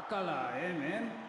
Sácala, men.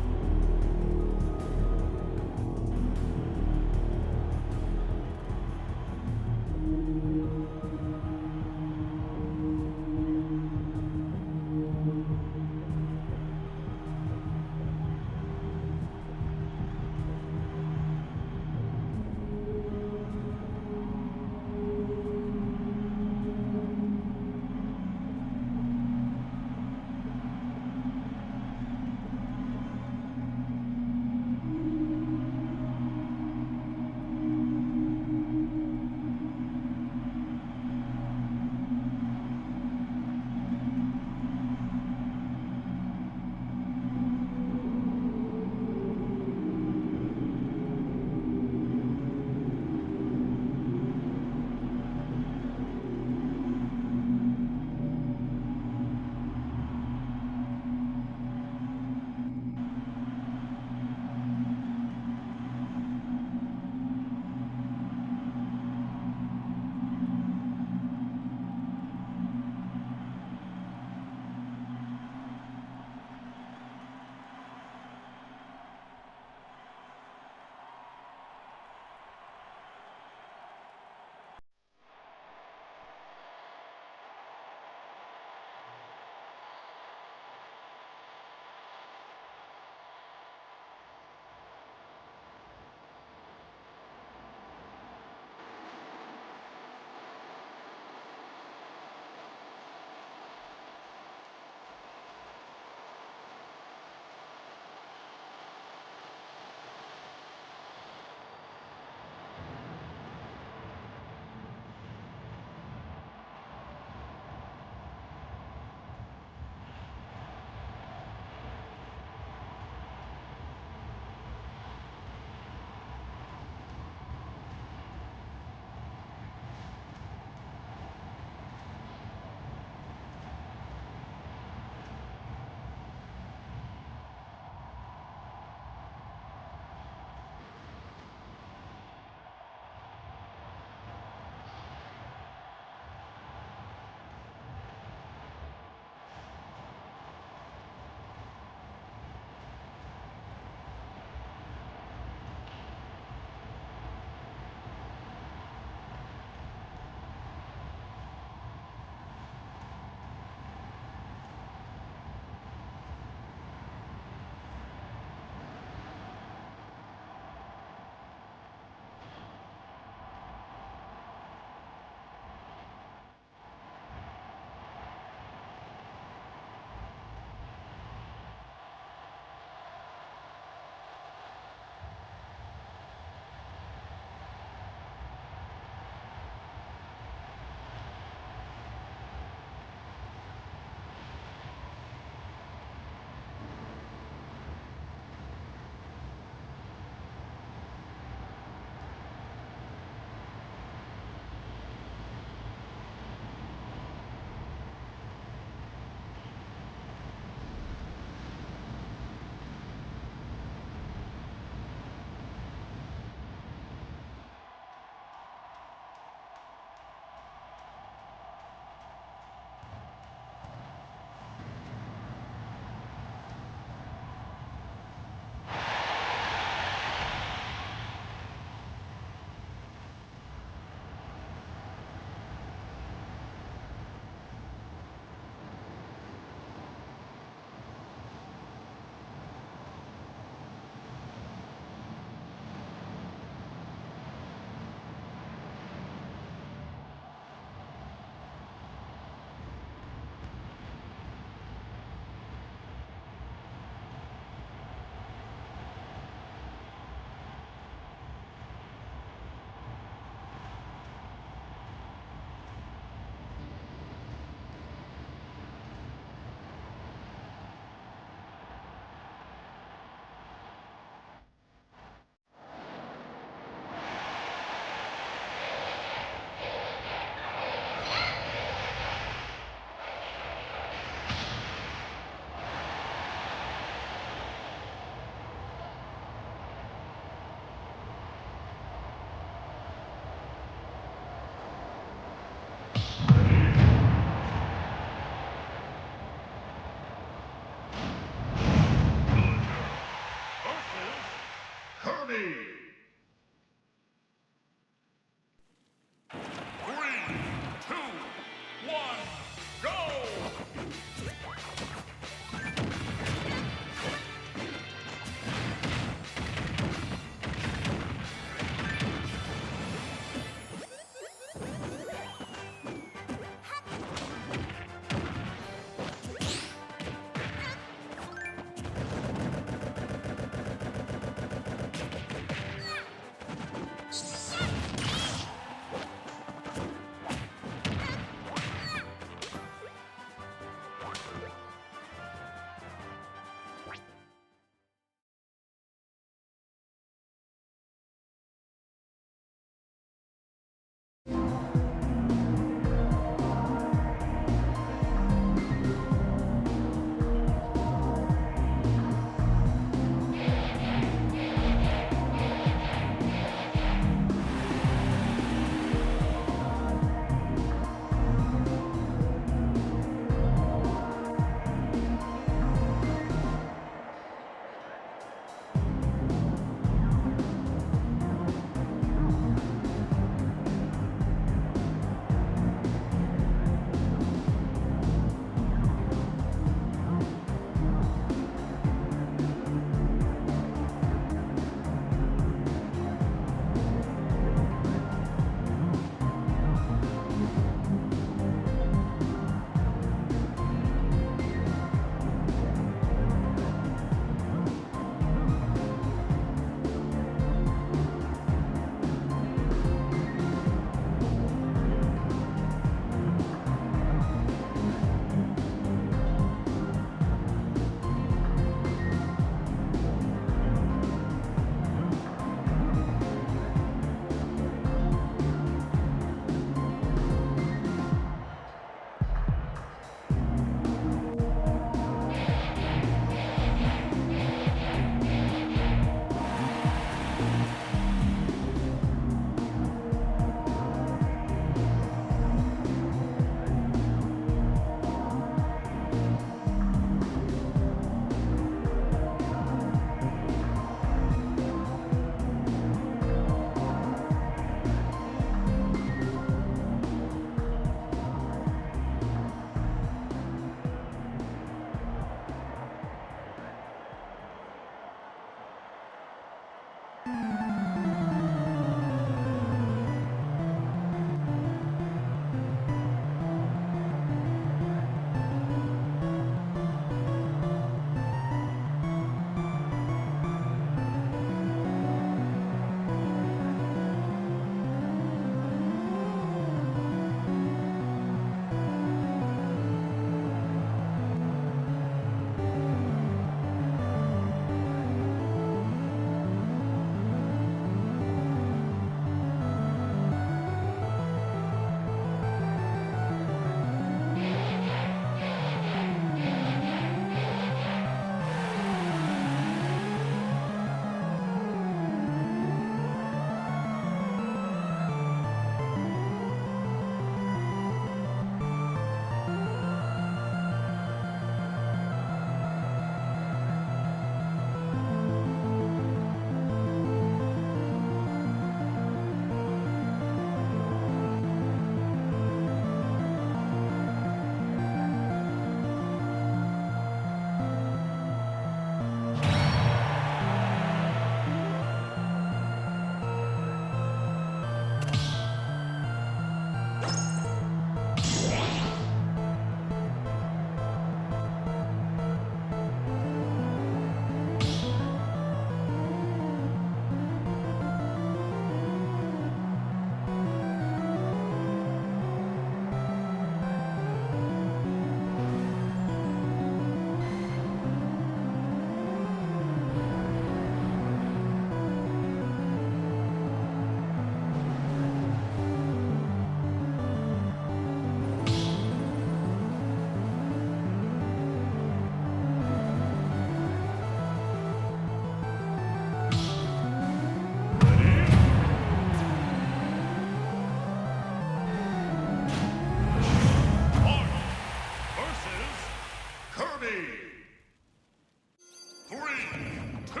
2,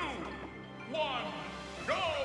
1, go!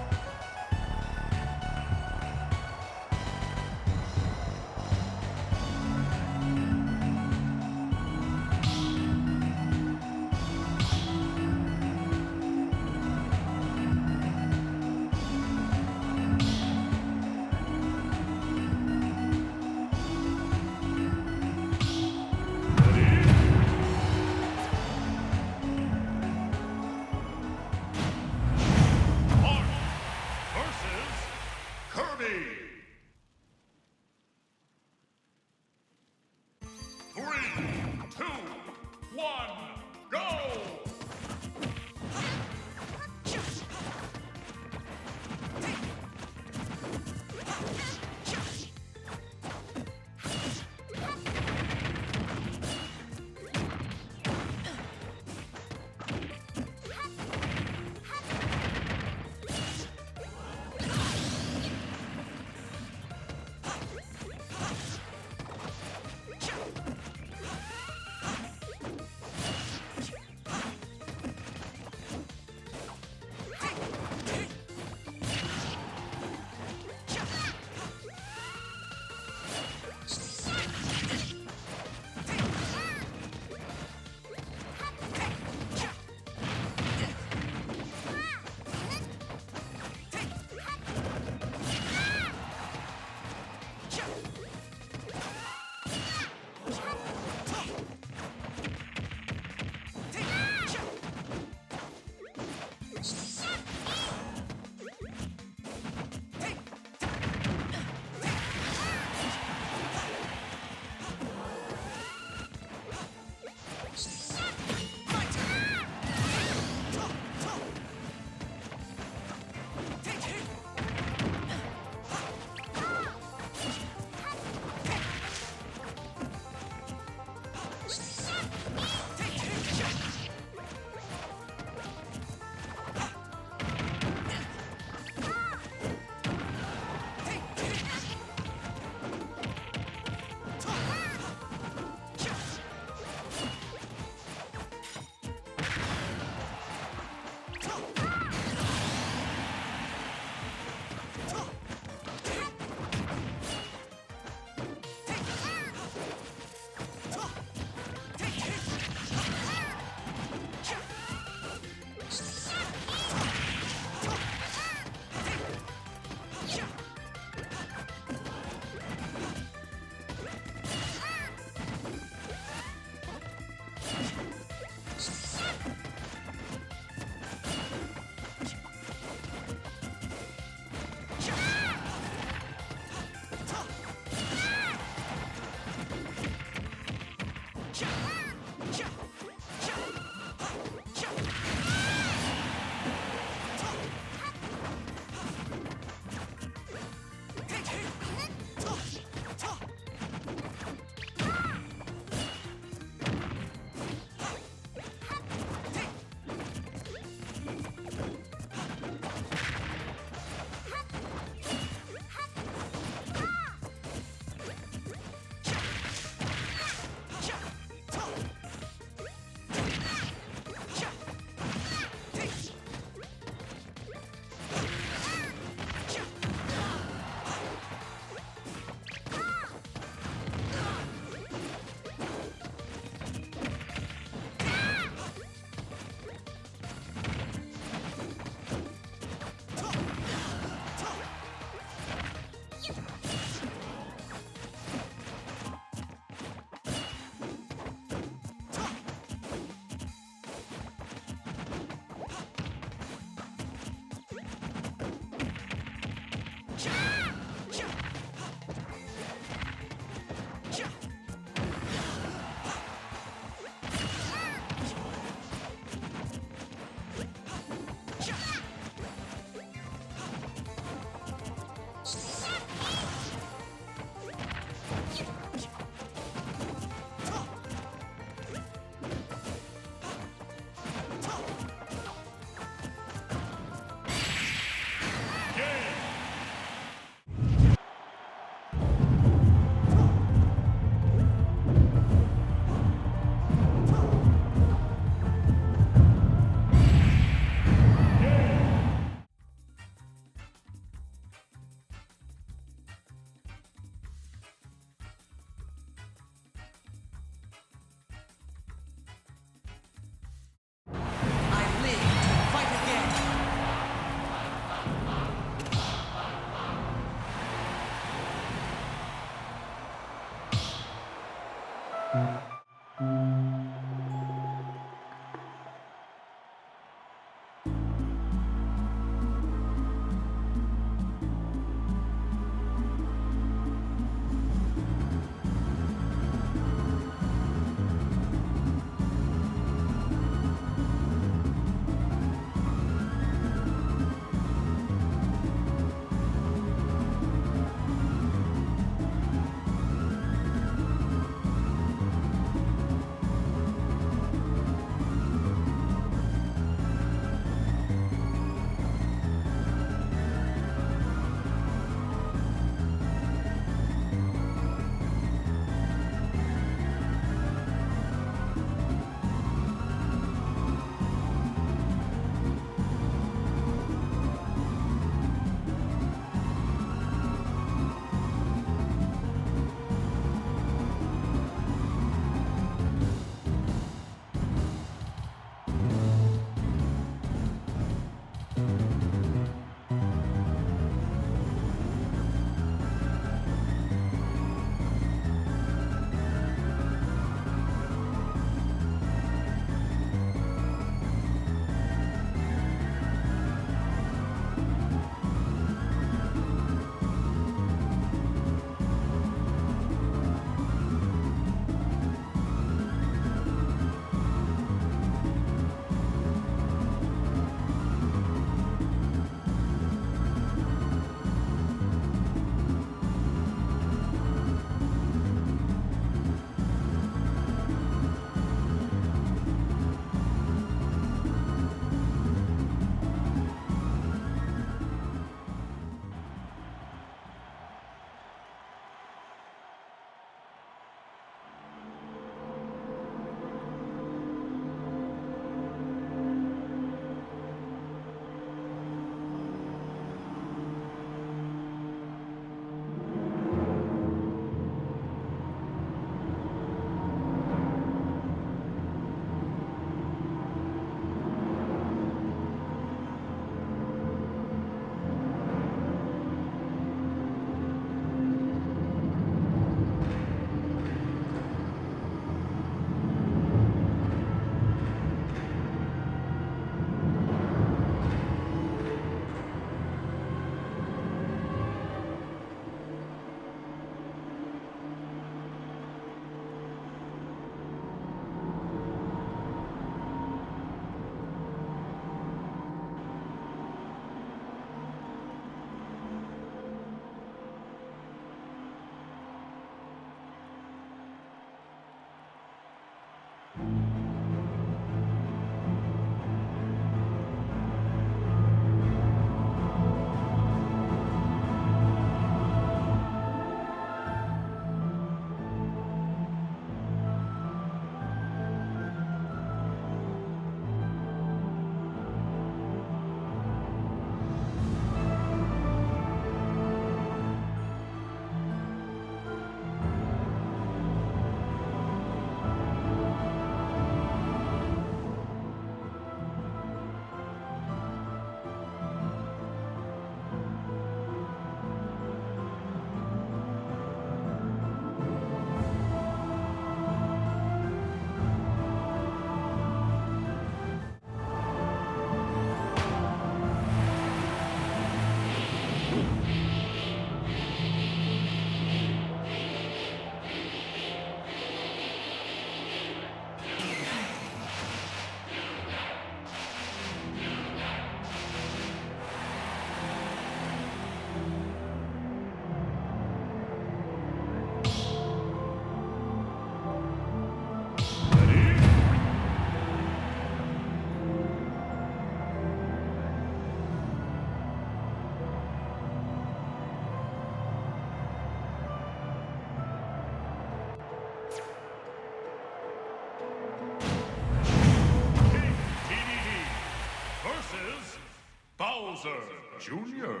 Bowser Jr.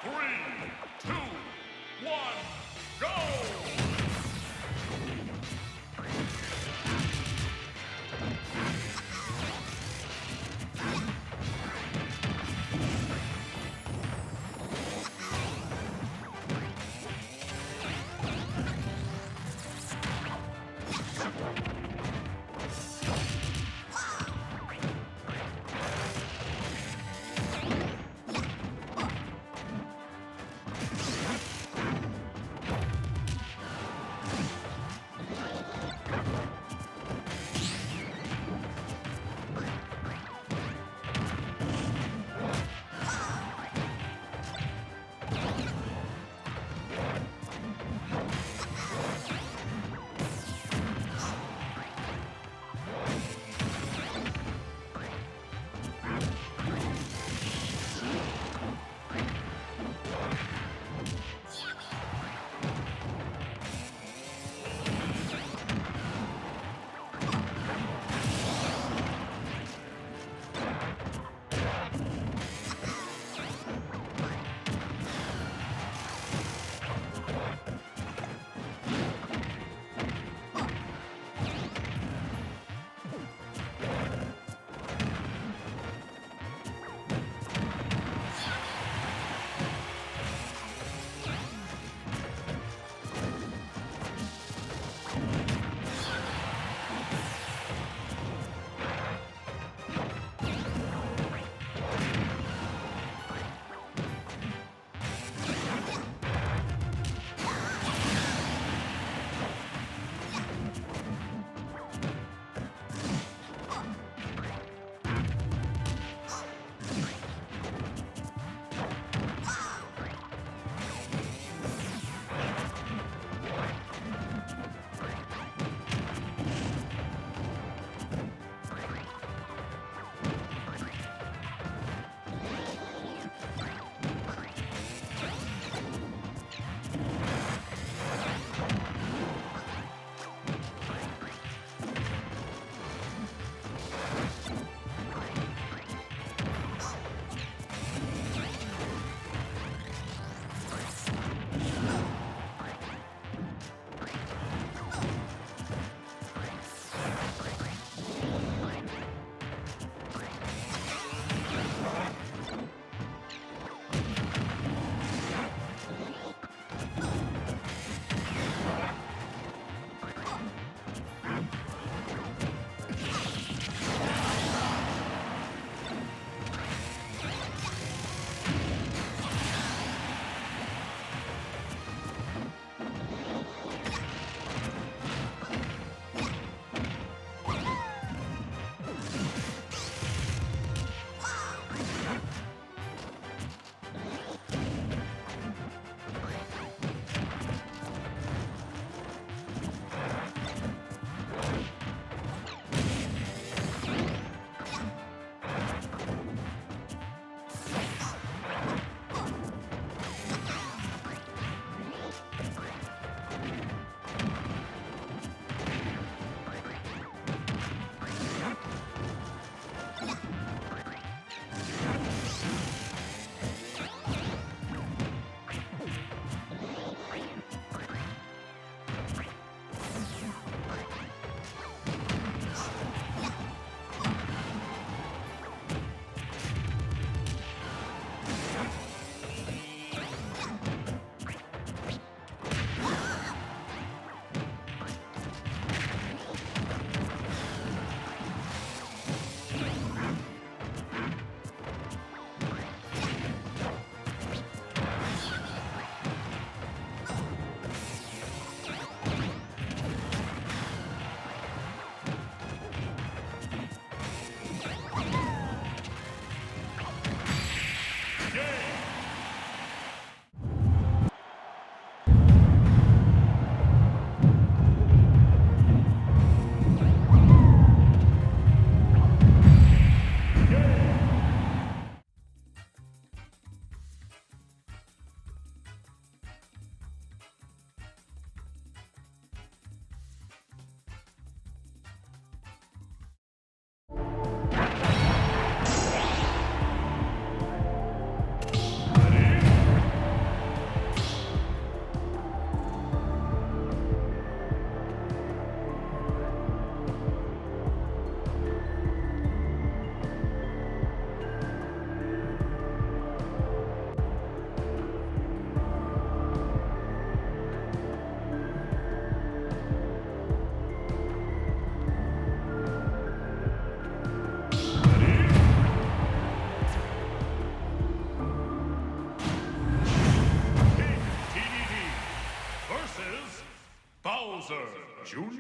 3, 2, 1, go!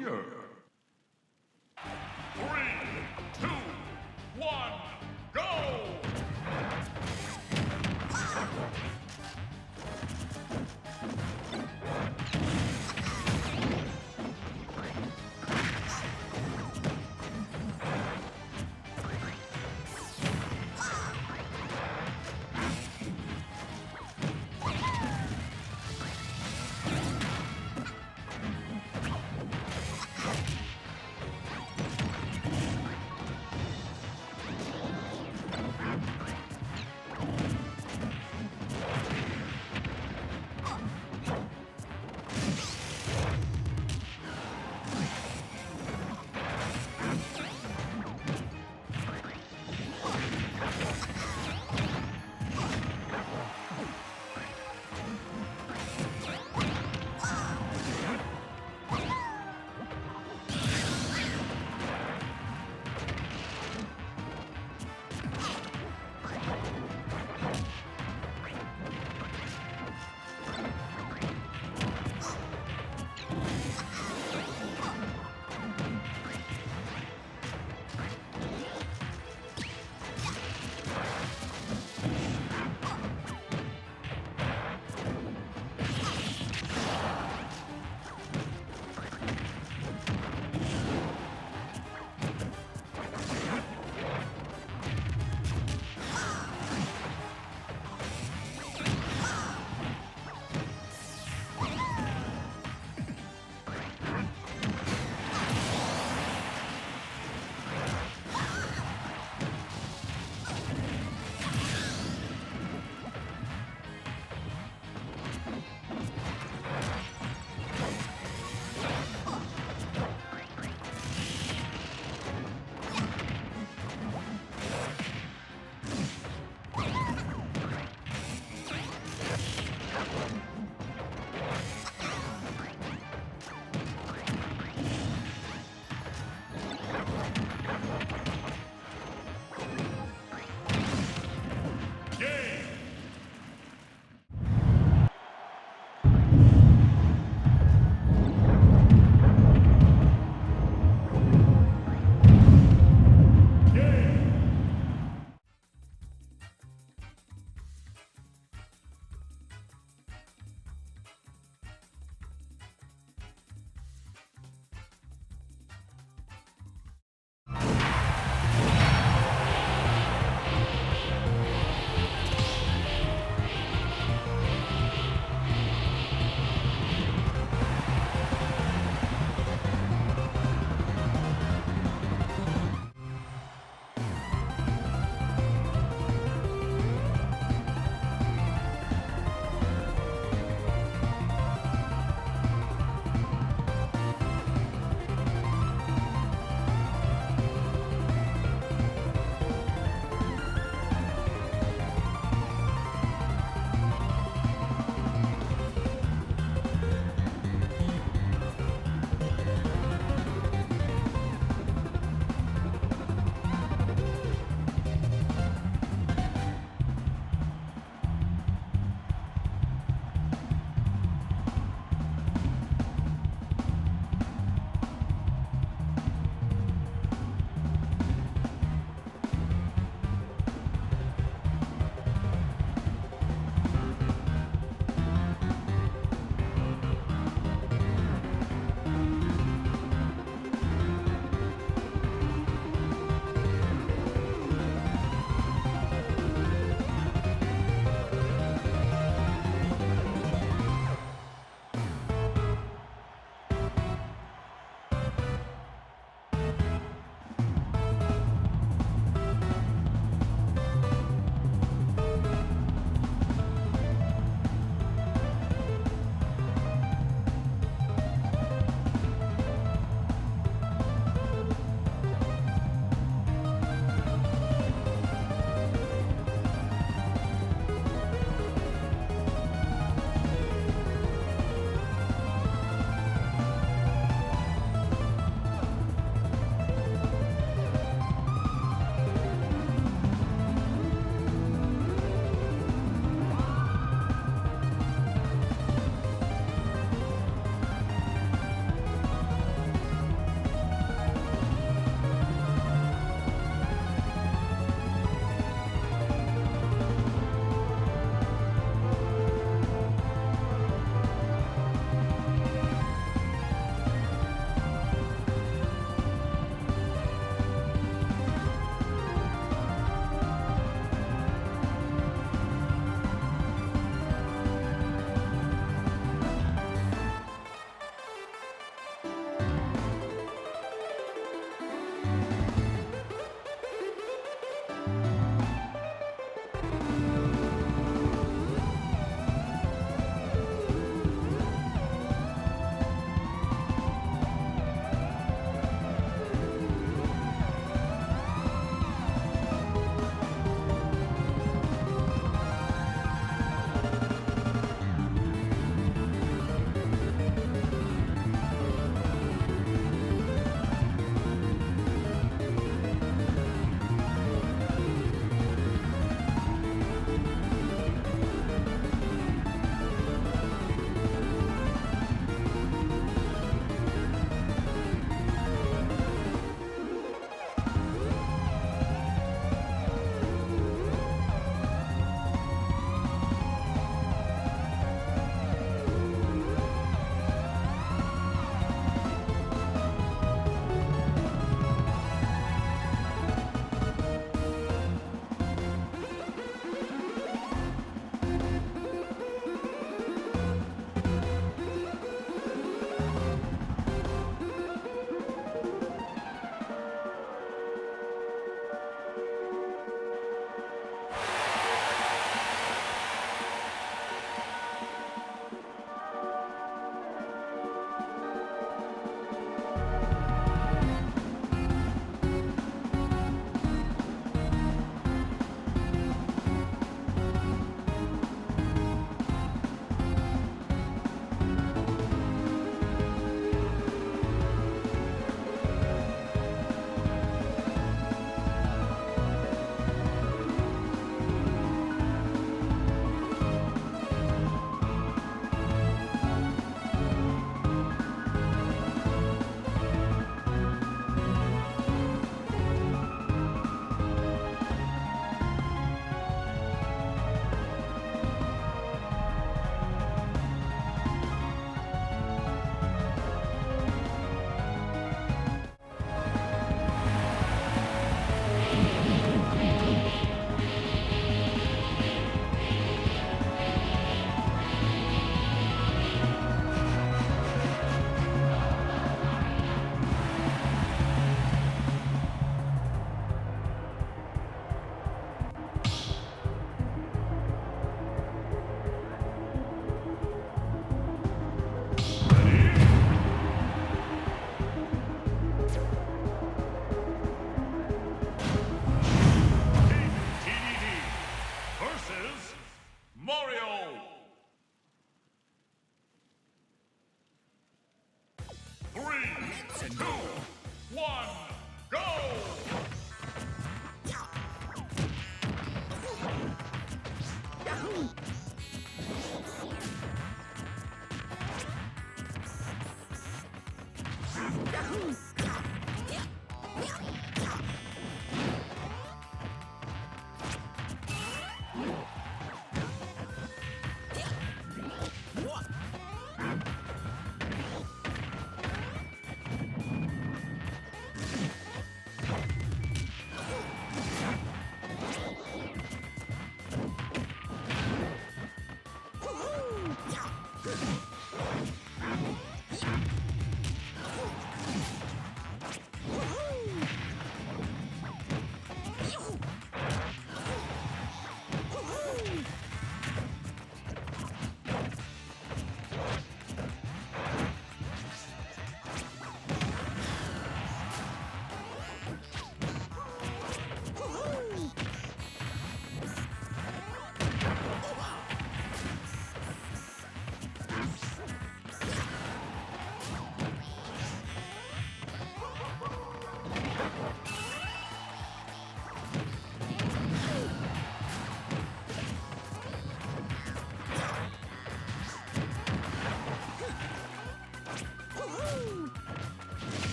Junior. 3, 2, 1, go!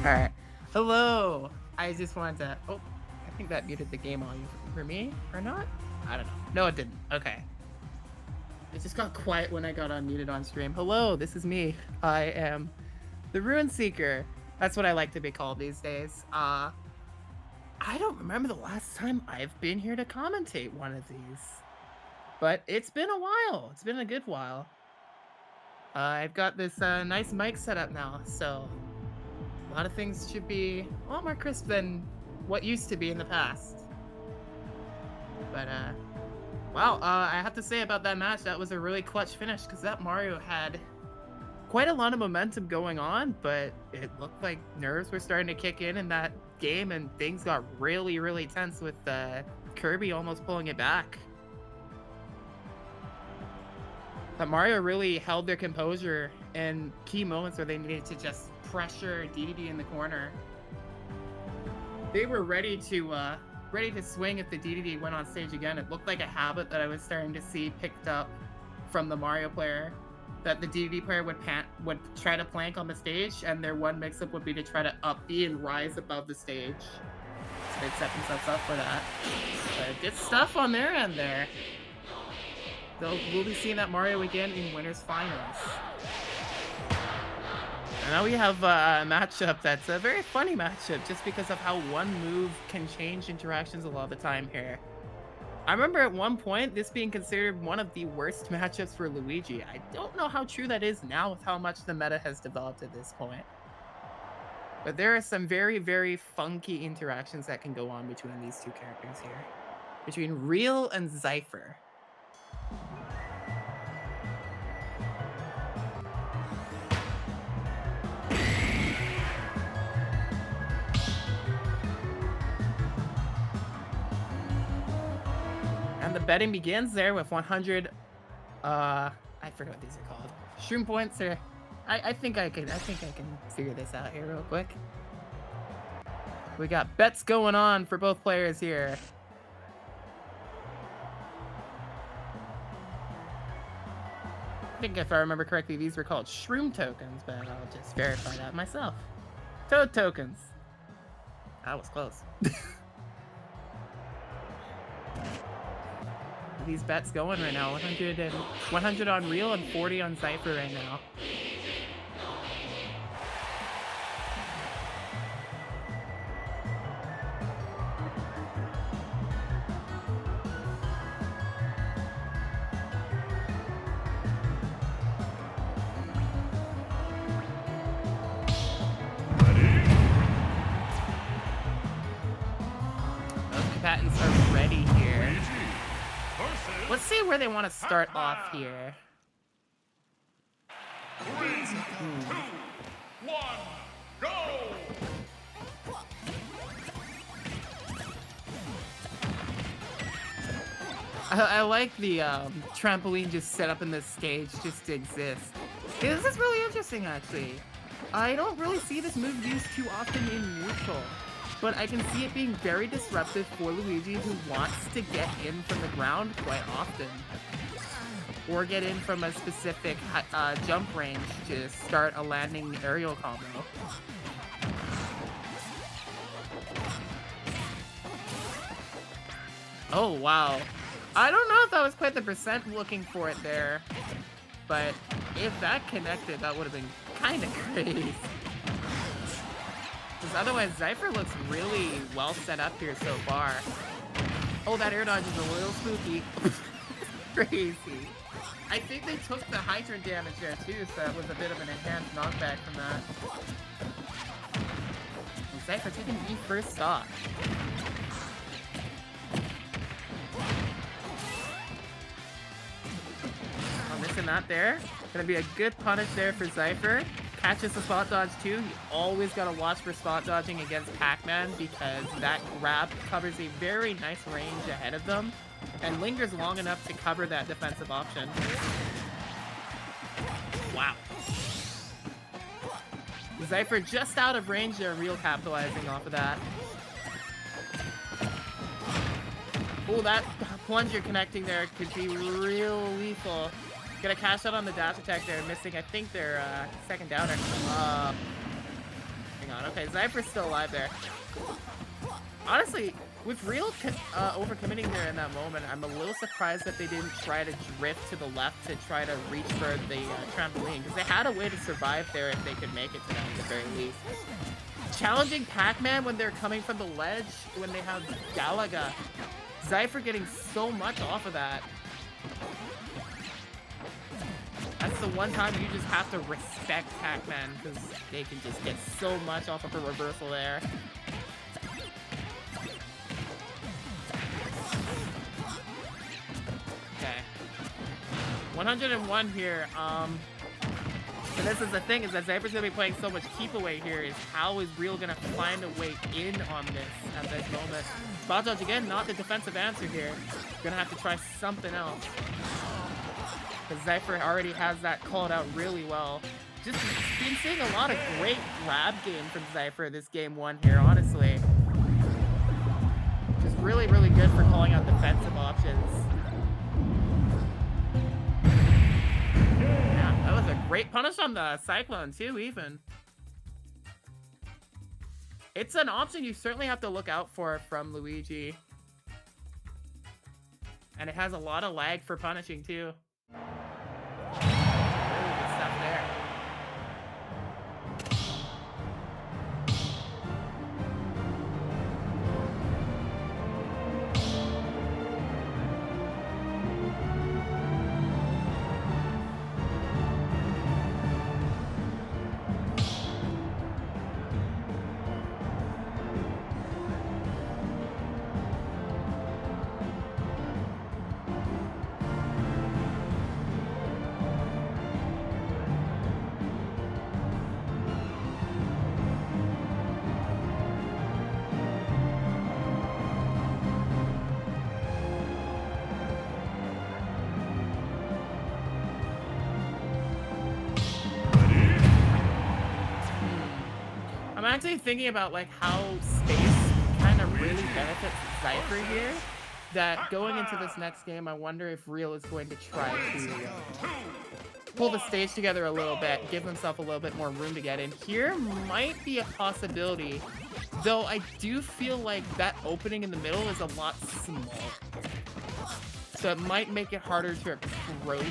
Alright. Hello! I just wanted to... Oh, I think that muted the game on for me, or not? I don't know. No, it didn't. Okay. It just got quiet when I got unmuted on stream. Hello, this is me. I am the Ruin Seeker. That's what I like to be called these days. I don't remember the last time I've been here to commentate one of these. But it's been a while. It's been a good while. I've got this nice mic set up now, so A lot of things should be a lot more crisp than what used to be in the past. But, wow, I have to say about that match, that was a really clutch finish, because that Mario had quite a lot of momentum going on, but it looked like nerves were starting to kick in that game, and things got really, really tense with Kirby almost pulling it back. But Mario really held their composure in key moments where they needed to just pressure DDD in the corner. They were ready to swing if the DDD went on stage again. It looked like a habit that I was starting to see picked up from the Mario player, that the DDD player would try to plank on the stage, and their one mix-up would be to try to up B and rise above the stage. So they'd set themselves up for that. But good stuff on their end there. We'll be seeing that Mario again in Winners Finals. And now we have a matchup that's a very funny matchup, just because of how one move can change interactions a lot of the time here. I remember at one point this being considered one of the worst matchups for Luigi. I don't know how true that is now with how much the meta has developed at this point. But there are some very, very funky interactions that can go on between these two characters here. Between Real and Zypher. And the betting begins there with 100, I forget what these are called. Shroom points, or I think I can figure this out here real quick. We got bets going on for both players here. I think if I remember correctly, these were called Shroom tokens, but I'll just verify that myself. Toad tokens. That was close. These bets going right now. 100 on Real and 40 on Zypher right now. Those combatants are ready here. Let's see where they want to start off here. 3, 2, 1, go! I like the trampoline just set up in the stage just to exist. Yeah, this is really interesting, actually. I don't really see this move used too often in neutral, but I can see it being very disruptive for Luigi, who wants to get in from the ground quite often, or get in from a specific jump range to start a landing aerial combo. Oh, wow. I don't know if that was quite the percent looking for it there, but if that connected, that would have been kind of crazy. Because otherwise, Zypher looks really well set up here so far. Oh, that air dodge is a little spooky. Crazy. I think they took the hydrant damage there too, so that was a bit of an enhanced knockback from that. And Zypher taking the first stock. Oh, missing that there. Gonna be a good punish there for Zypher. Catches the spot dodge too. You always gotta watch for spot dodging against Pac-Man, because that grab covers a very nice range ahead of them and lingers long enough to cover that defensive option. Wow. Zypher just out of range there, Real capitalizing off of that. Oh, that plunger connecting there could be real lethal. Gonna cash out on the dash attack there, missing, I think, their second downer. Hang on, okay, Zypher's still alive there. Honestly, with Real overcommitting there in that moment, I'm a little surprised that they didn't try to drift to the left to try to reach for the trampoline, because they had a way to survive there if they could make it to them at the very least. Challenging Pac-Man when they're coming from the ledge, when they have Galaga. Zypher getting so much off of that. That's the one time you just have to respect Pac-Man because they can just get so much off of a reversal there. Okay. 101 here. So this is the thing, is that Zypher's gonna be playing so much keep away here, is how is Real gonna find a way in on this at this moment. Spot dodge again, not the defensive answer here. Gonna have to try something else. Because Zypher already has that called out really well. Just been seeing a lot of great grab game from Zypher this game one here, honestly. Just really, really good for calling out defensive options. Yeah, that was a great punish on the Cyclone too, even. It's an option you certainly have to look out for from Luigi. And it has a lot of lag for punishing too. Really good stuff there. I'm actually thinking about like how space kind of really benefits Zypher here. That going into this next game, I wonder if Real is going to try to pull the stage together a little bit, give himself a little bit more room to get in. Here might be a possibility, though I do feel like that opening in the middle is a lot smaller. So it might make it harder to approach,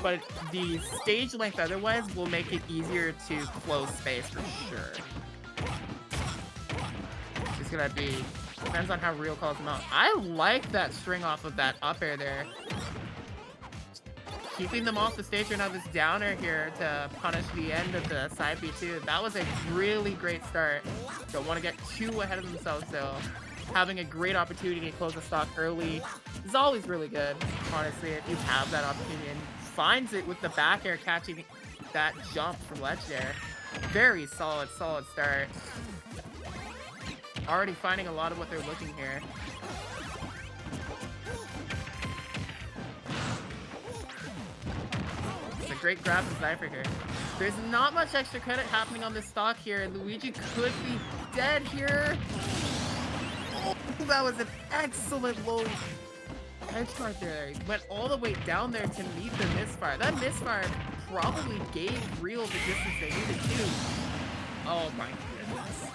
but the stage length otherwise will make it easier to close space for sure. It's gonna be, depends on how Real calls him out. I like that string off of that up air there. Keeping them off the stage or now this downer here to punish the end of the side B too. That was a really great start. Don't want to get too ahead of themselves though. Having a great opportunity to close the stock early is always really good, honestly, if you have that opportunity. And finds it with the back air catching that jump from ledge there. Very solid start. Already finding a lot of what they're looking here. It's a great grab from Zypher here. There's not much extra credit happening on this stock here, and Luigi could be dead here. Oh, that was an excellent low edge guard there. He went all the way down there to meet the misfire. That misfire probably gave Real the distance they needed to. Oh my goodness.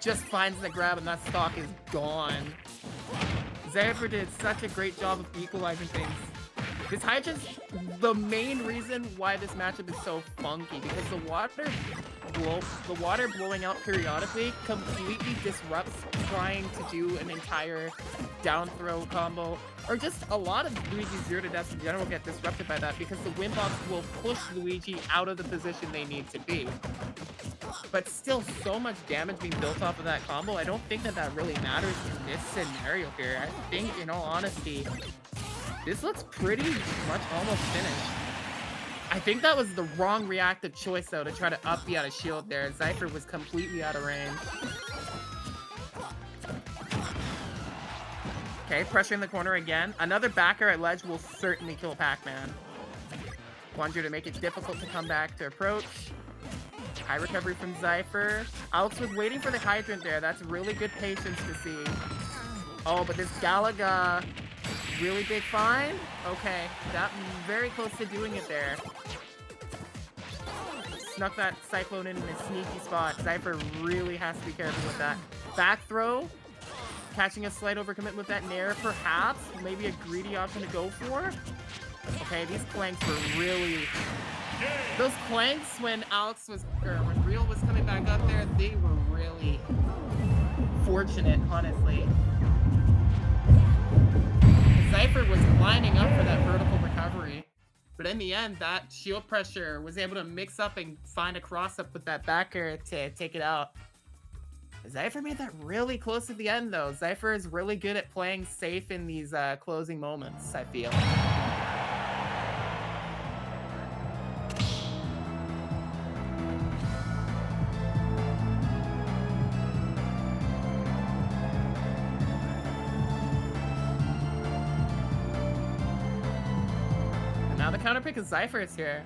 Just finds the grab and that stock is gone. Zypher did such a great job of equalizing things. This Hydra's the main reason why this matchup is so funky, because the water blowing out periodically completely disrupts trying to do an entire down throw combo, or just a lot of Luigi's zero to deaths in general get disrupted by that because the wind box will push Luigi out of the position they need to be. But still, so much damage being built off of that combo, I don't think that that really matters in this scenario here. I think, in all honesty, this looks pretty much almost finished. I think that was the wrong reactive choice, though, to try to up B out of shield there. Zypher was completely out of range. Okay, pressuring the corner again. Another backer at ledge will certainly kill Pac-Man. Wonder to make it difficult to come back to approach. High recovery from Zypher. Alex was waiting for the hydrant there. That's really good patience to see. Oh, but this Galaga, really big find? Okay, that very close to doing it there. Snuck that Cyclone in a sneaky spot. Zypher really has to be careful with that. Back throw. Catching a slight overcommit with that Nair, perhaps. Maybe a greedy option to go for. Okay, these clanks were really... Those clanks when when Real was coming back up there, they were really fortunate, honestly. Zypher was lining up for that vertical recovery. But in the end, that shield pressure was able to mix up and find a cross-up with that backer to take it out. Zypher made that really close at the end, though. Zypher is really good at playing safe in these closing moments, I feel. And now the counter pick is Zypher's here.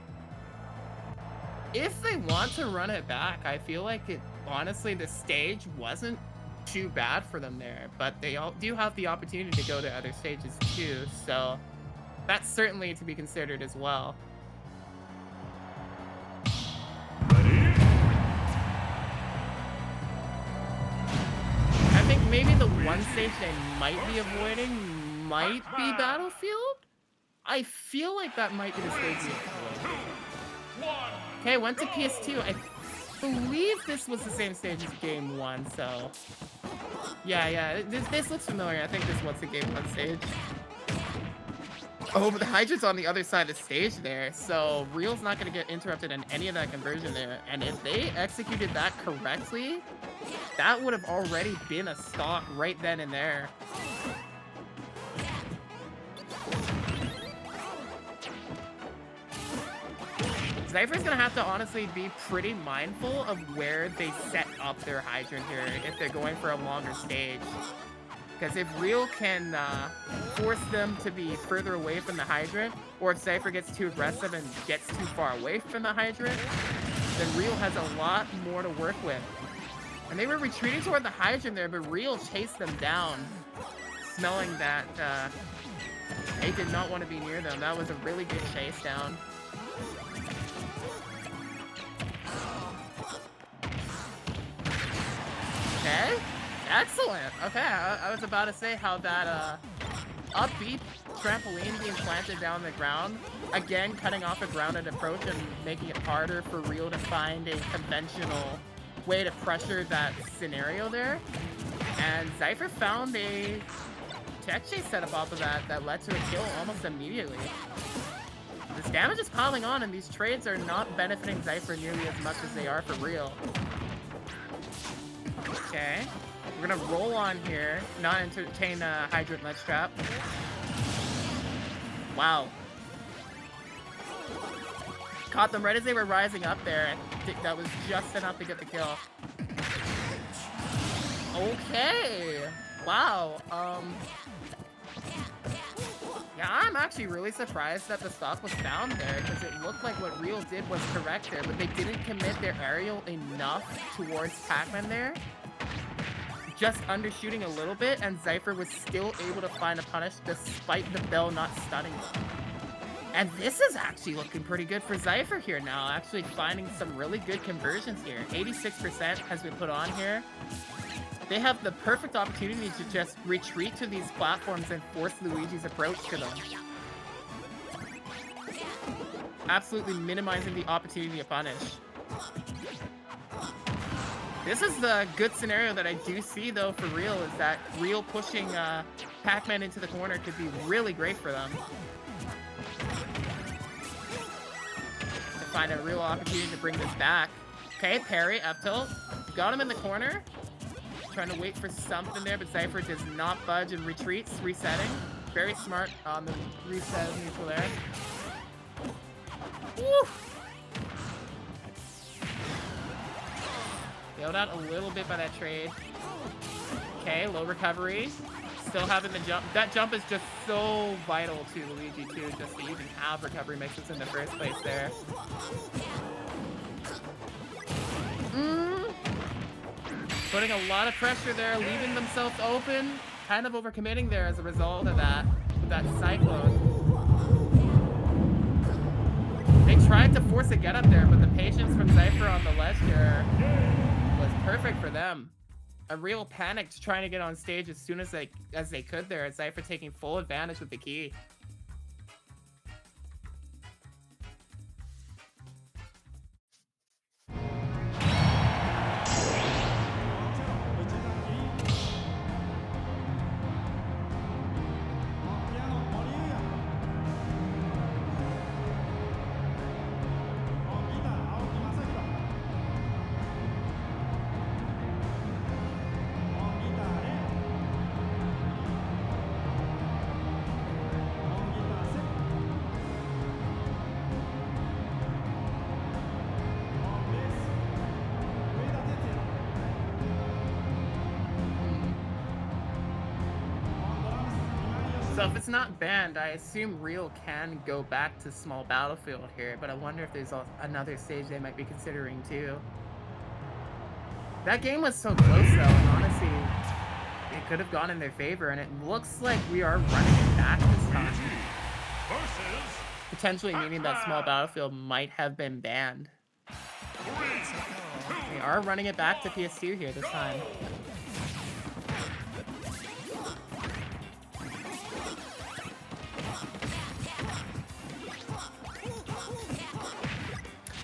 If they want to run it back, I feel like honestly, the stage wasn't too bad for them there, but they all do have the opportunity to go to other stages too, so that's certainly to be considered as well. Ready? I think maybe the one stage they might be avoiding might be Battlefield. I feel like that might be the stage we avoid. Okay, went to PS2. I believe this was the same stage as Game 1, so... Yeah, this looks familiar. I think this was the Game 1 stage. Oh, but the Hydra's on the other side of the stage there, so Real's not going to get interrupted in any of that conversion there. And if they executed that correctly, that would have already been a stock right then and there. Zypher's gonna have to honestly be pretty mindful of where they set up their hydrant here if they're going for a longer stage. Because if Real can force them to be further away from the hydrant, or if Zypher gets too aggressive and gets too far away from the hydrant, then Real has a lot more to work with. And they were retreating toward the hydrant there, but Real chased them down, smelling that they did not want to be near them. That was a really good chase down. Okay, excellent. Okay, I was about to say how that upbeat trampoline being planted down the ground, again cutting off a grounded approach and making it harder for Real to find a conventional way to pressure that scenario there. And Zypher found a tech chase setup off of that led to a kill almost immediately. This damage is piling on, and these trades are not benefiting Zypher nearly as much as they are for Real. Okay, we're gonna roll on here, not entertain Hydrant Ledge Trap. Wow. Caught them right as they were rising up there. I think that was just enough to get the kill. Okay, wow. Yeah, I'm actually really surprised that the stock was down there, because it looked like what Real did was correct there, but they didn't commit their aerial enough towards Pac-Man there. Just undershooting a little bit, and Zypher was still able to find a punish despite the bell not stunning them. And this is actually looking pretty good for Zypher here now, actually finding some really good conversions here. 86% has been put on here. They have the perfect opportunity to just retreat to these platforms and force Luigi's approach to them. Absolutely minimizing the opportunity to punish. This is the good scenario that I do see, though, for Real, is that Real pushing Pac-Man into the corner could be really great for them. To find a real opportunity to bring this back. Okay, parry, up tilt. Got him in the corner. Trying to wait for something there, but Zypher does not budge and retreats, resetting. Very smart on the reset neutral there. Woo! Bailed out a little bit by that trade. Okay, low recovery. Still having the jump. That jump is just so vital to Luigi too, just to even have recovery mixes in the first place there. Putting a lot of pressure there, leaving themselves open. Kind of overcommitting there as a result of that, with that cyclone. They tried to force a get up there, but the patience from Zypher on the ledge there was perfect for them. A real panic trying to get on stage as soon as they could there. Zypher taking full advantage with the key. So if it's not banned, I assume Real can go back to small battlefield here, but I wonder if there's another stage they might be considering too. That game was so close though, and honestly, it could have gone in their favor, and it looks like we are running it back this time. Potentially meaning that small battlefield might have been banned. We are running it back to PS2 here this time.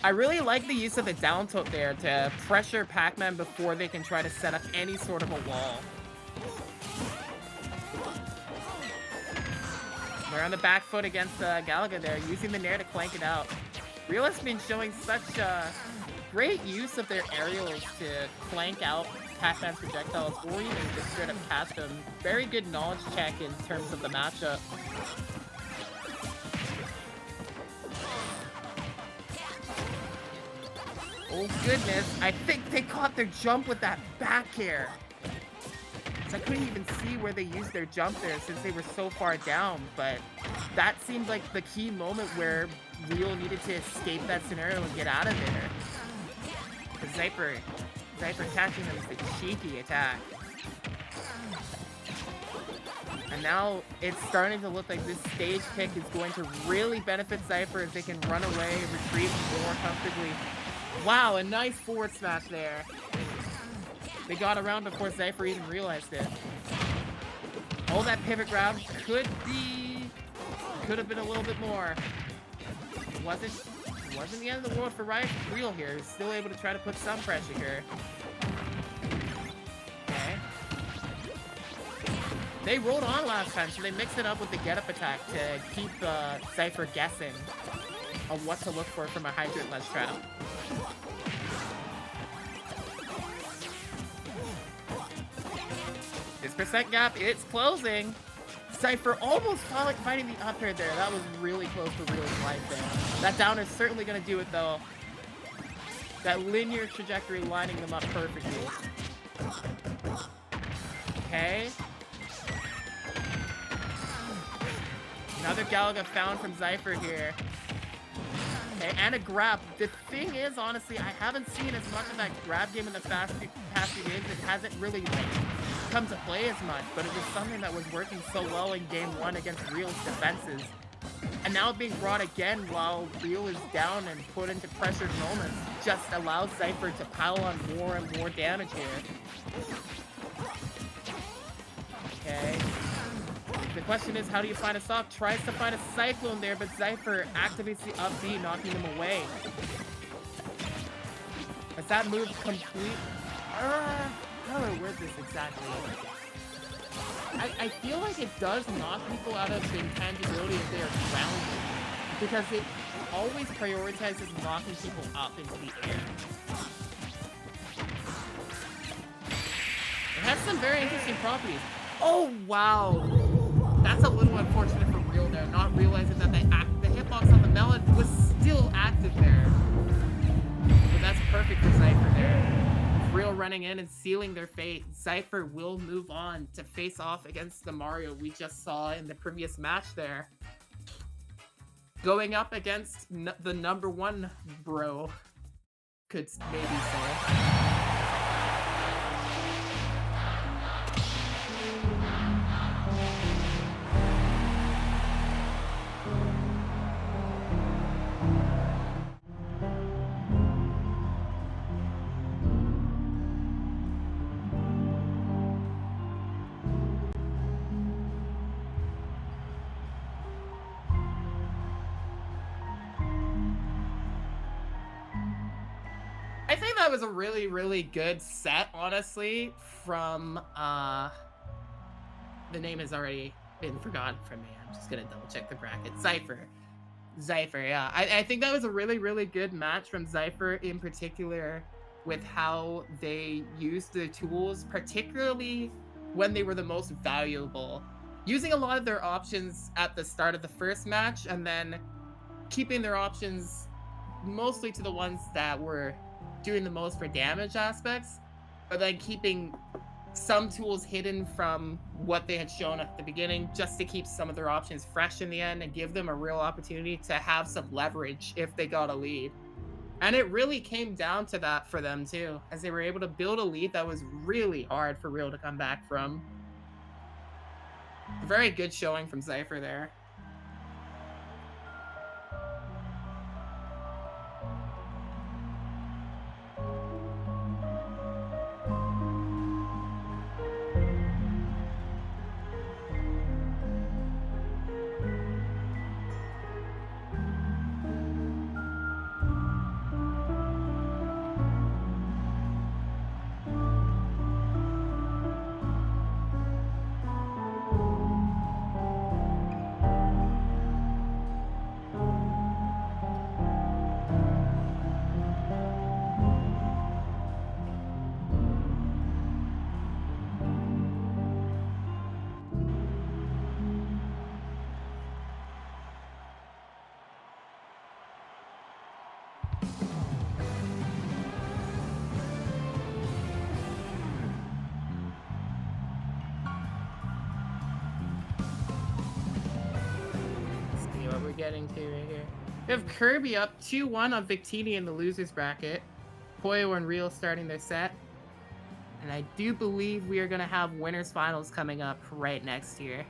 I really like the use of the down tilt there to pressure Pac-Man before they can try to set up any sort of a wall. They're on the back foot against Galaga there, using the Nair to clank it out. Real has been showing such great use of their aerials to clank out Pac-Man's projectiles or even just straight up cast them. Very good knowledge check in terms of the matchup. Oh goodness, I think they caught their jump with that back air. So I couldn't even see where they used their jump there since they were so far down, but that seemed like the key moment where Real needed to escape that scenario and get out of there. Because Zypher catching them with a cheeky attack. And now it's starting to look like this stage pick is going to really benefit Zypher as they can run away, retreat more comfortably. Wow, a nice forward smash there. They got around before Zypher even realized it. Oh, that pivot grab could have been a little bit more. It wasn't the end of the world for Real here. He's still able to try to put some pressure here. Okay. They rolled on last time, so they mixed it up with the get-up attack to keep Zypher guessing on what to look for from a hydrant-less trap. This percent gap, it's closing. Zypher almost fighting the up air there. That was really close for Real's life there. That down is certainly going to do it, though. That linear trajectory lining them up perfectly. Okay. Another Galaga found from Zypher here. Okay, and a grab. The thing is, honestly, I haven't seen as much of that grab game in the past few games. It hasn't really come to play as much, but it was something that was working so well in game 1 against Real's defenses. And now being brought again while Real is down and put into pressured moments just allows Zypher to pile on more and more damage here. Okay. The question is, how do you find a stock? Tries to find a Cyclone there, but Zypher activates the up B, knocking him away. As that move complete... How do I word this exactly? I feel like it does knock people out of the intangibility if they are grounded, because it always prioritizes knocking people up into the air. It has some very interesting properties. Oh, wow. That's a little unfortunate for Real there, not realizing that the hitbox on the melon was still active there. But that's perfect for Zypher there. Real running in and sealing their fate. Zypher will move on to face off against the Mario we just saw in the previous match there. Going up against the #1 bro, could maybe say. I think that was a really, really good set, honestly, from, the name has already been forgotten from me. I'm just gonna double check the bracket. Zypher, yeah. I think that was a really, really good match from Zypher in particular with how they used the tools, particularly when they were the most valuable. Using a lot of their options at the start of the first match and then keeping their options mostly to the ones that were doing the most for damage aspects, but then keeping some tools hidden from what they had shown at the beginning, just to keep some of their options fresh in the end and give them a real opportunity to have some leverage if they got a lead. And it really came down to that for them too, as they were able to build a lead that was really hard for Real to come back from. A very good showing from Cypher there. Getting to right here. We have Kirby up 2-1 on Victini in the losers bracket. Poyo and Real starting their set. And I do believe we are going to have winners finals coming up right next year.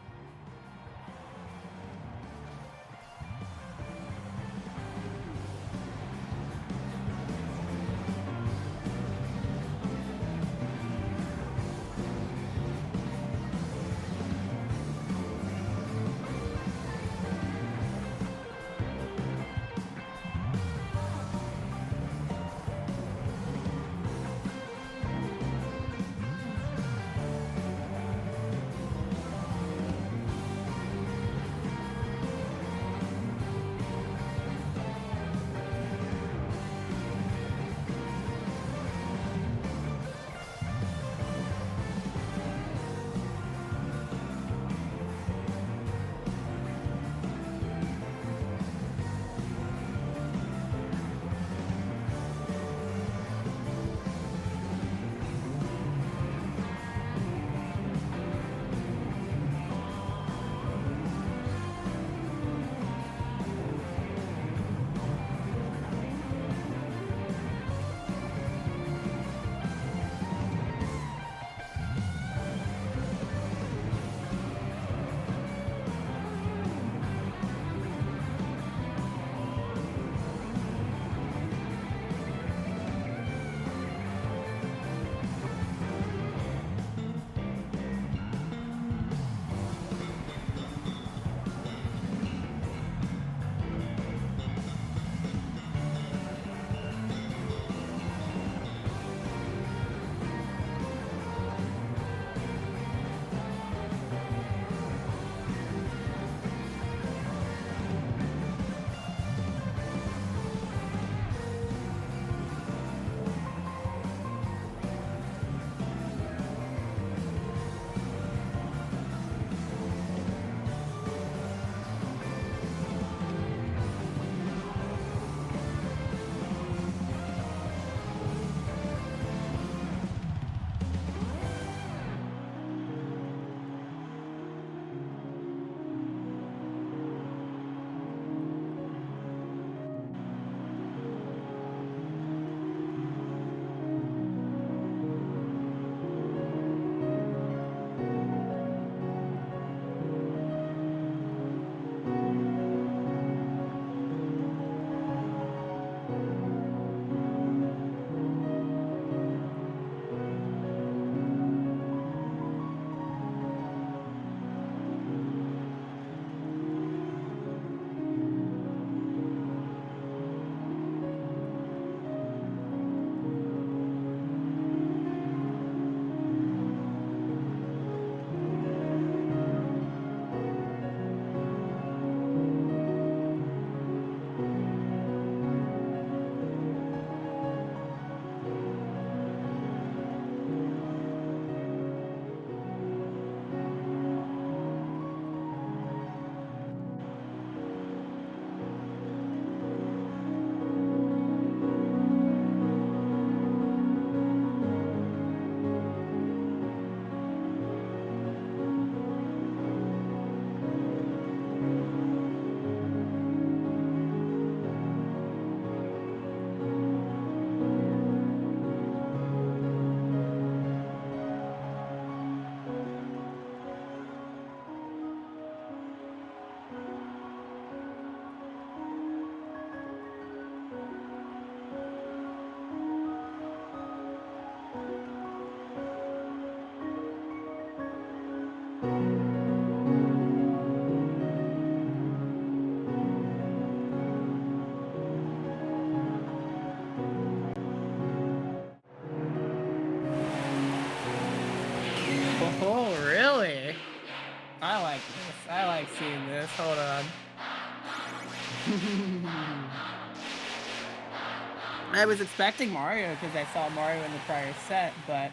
I was expecting Mario because I saw Mario in the prior set, but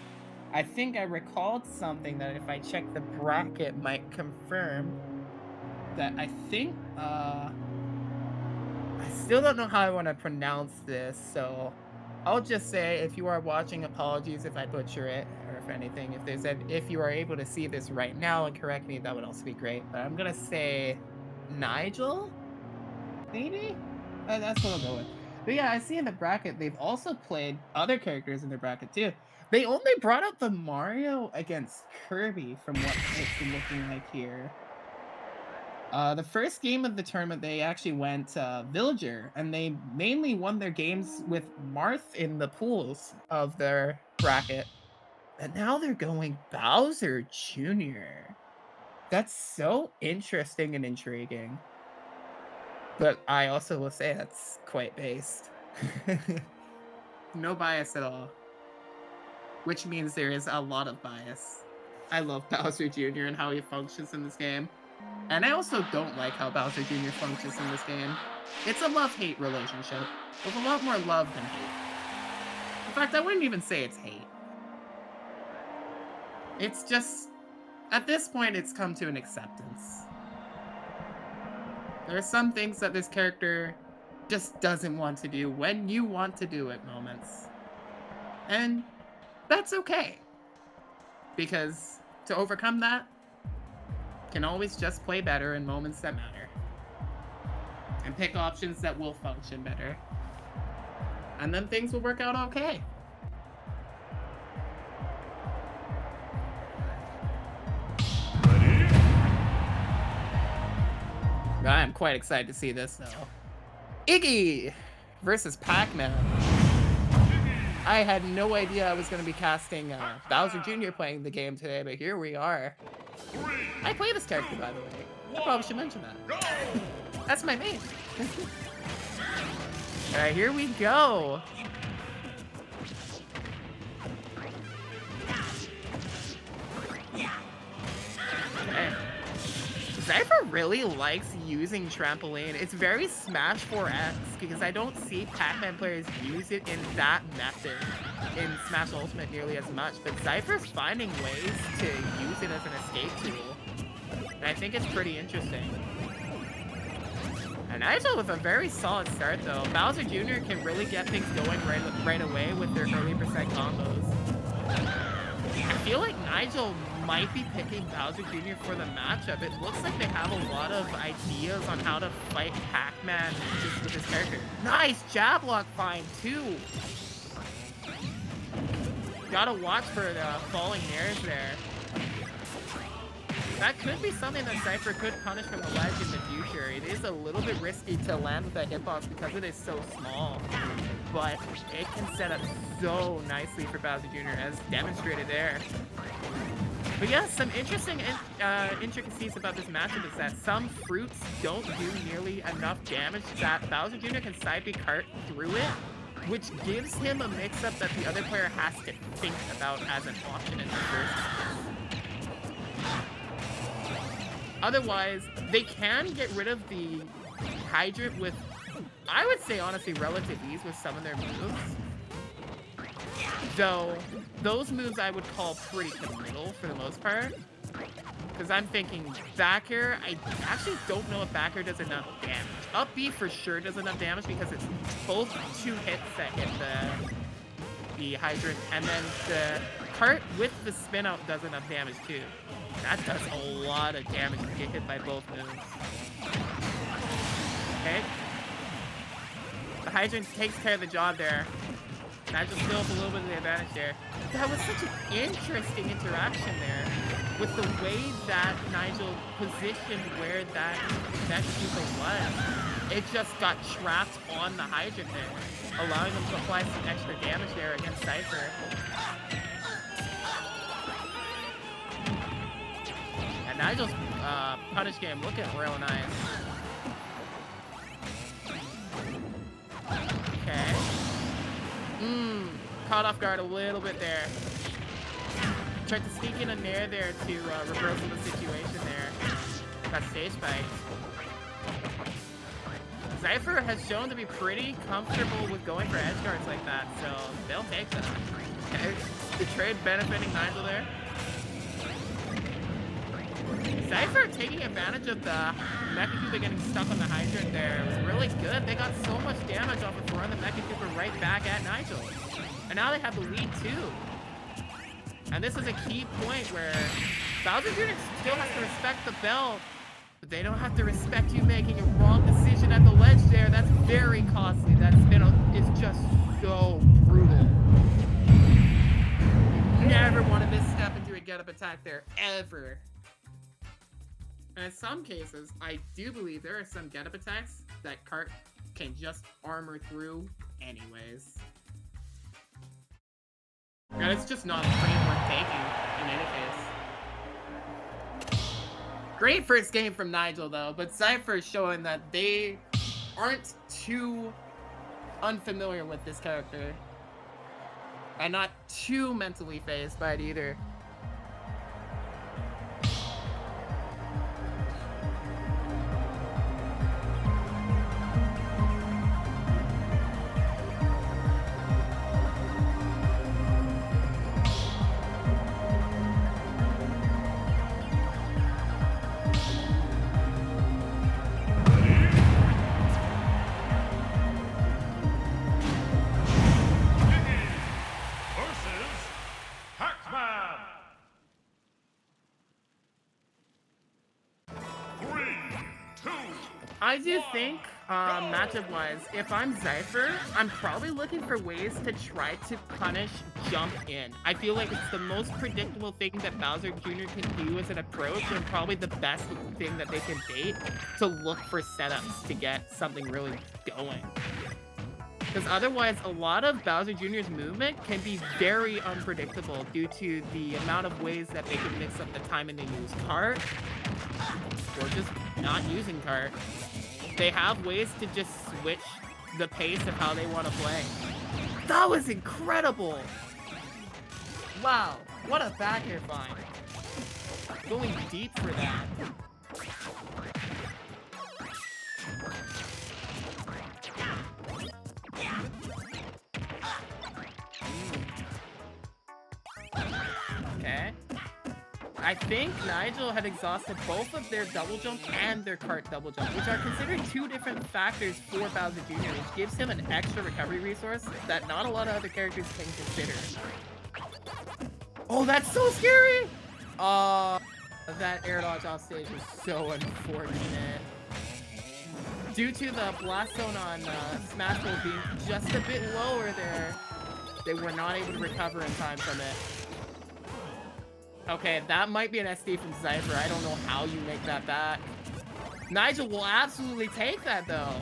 I think I recalled something that if I check the bracket might confirm that I think, I still don't know how I want to pronounce this, so I'll just say if you are watching, apologies if I butcher it, or if anything, if you are able to see this right now and correct me, that would also be great. But I'm gonna say Nigel, maybe? That's what I'll go with. But yeah, I see in the bracket they've also played other characters in their bracket too. They only brought up the Mario against Kirby from what it's looking like here. The first game of the tournament, they actually went Villager, and they mainly won their games with Marth in the pools of their bracket. And now they're going Bowser Jr. That's so interesting and intriguing. But I also will say that's quite based. No bias at all. Which means there is a lot of bias. I love Bowser Jr. and how he functions in this game. And I also don't like how Bowser Jr. functions in this game. It's a love-hate relationship, with a lot more love than hate. In fact, I wouldn't even say it's hate. It's just, at this point, it's come to an acceptance. There are some things that this character just doesn't want to do when you want to do it moments. And that's okay. Because to overcome that, can always just play better in moments that matter. And pick options that will function better. And then things will work out okay. Ready? I'm quite excited to see this, though. Iggy versus Pac-Man. I had no idea I was going to be casting Bowser Jr. playing the game today, but here we are. I play this character, by the way. I probably should mention that. That's my main. Alright, here we go. Okay. Zypher really likes using trampoline. It's very Smash 4X because I don't see Pac-Man players use it in that method in Smash Ultimate nearly as much, but Zypher's finding ways to use it as an escape tool. And I think it's pretty interesting. And Nigel with a very solid start though. Bowser Jr. can really get things going right away with their early percent combos. I feel like Nigel might be picking Bowser Jr. for the matchup. It looks like they have a lot of ideas on how to fight Pac-Man just with his character. Nice jab lock find too. Gotta watch for the falling airs there. That could be something that Zypher could punish from the ledge in the future. It is a little bit risky to land with that hitbox because it is so small. But it can set up so nicely for Bowser Jr. as demonstrated there. But yeah, some interesting intricacies about this matchup is that some fruits don't do nearly enough damage that Bowser Jr. can side B cart through it, which gives him a mix-up that the other player has to think about as an option in the first place. Otherwise, they can get rid of the hydrant with, I would say honestly, relative ease with some of their moves. Though, those moves I would call pretty committal for the most part. Because I'm thinking back air, I actually don't know if back air does enough damage. Up B for sure does enough damage because it's both 2 hits that hit the hydrant, and then the cart with the spin out does enough damage too. That does a lot of damage to get hit by both moves. Okay. The hydrant takes care of the job there. Nigel still has a little bit of the advantage there. That was such an interesting interaction there with the way that Nigel positioned where that Koopa was. It just got trapped on the hydrant there, allowing them to apply some extra damage there against Zypher. And Nigel's punish game looking real nice. Okay. Caught off guard a little bit there. Tried to sneak in a nair there to reverse the situation there. Got stage spiked. Cypher has shown to be pretty comfortable with going for edge guards like that, so they'll take that. Okay, the trade benefiting Nigel there. Cypher taking advantage of the Mecha Cooper getting stuck on the hydrant there. It was really good. They got so much damage off of throwing the Mecha Cooper right back at Nigel. And now they have the lead too. And this is a key point where Bowser Jr. still has to respect the belt, but they don't have to respect you making a wrong decision at the ledge there. That's very costly. That spin is just so brutal. Never want to misstep into a get-up attack there, ever. And in some cases, I do believe there are some get-up attacks that Cart can just armor through anyways. And it's just not a frame worth taking in any case. Great first game from Nigel though, but Cypher is showing that they aren't too unfamiliar with this character. And not too mentally phased by it either. I do think, matchup-wise, if I'm Cypher, I'm probably looking for ways to try to punish jump in. I feel like it's the most predictable thing that Bowser Jr. can do as an approach, and probably the best thing that they can bait to look for setups to get something really going. Because otherwise, a lot of Bowser Jr.'s movement can be very unpredictable due to the amount of ways that they can mix up the timing they use Cart, or just not using Cart. They have ways to just switch the pace of how they want to play. That was incredible! Wow, what a back air find. Going deep for that. Okay. I think Nigel had exhausted both of their double jump and their Cart double jump, which are considered two different factors for Bowser Jr., which gives him an extra recovery resource that not a lot of other characters can consider. Oh, that's so scary! That air dodge off stage was so unfortunate. Due to the blast zone on Smash Bros being just a bit lower there, they were not able to recover in time from it. Okay, that might be an SD from Cypher. I don't know how you make that back. Nigel will absolutely take that, though.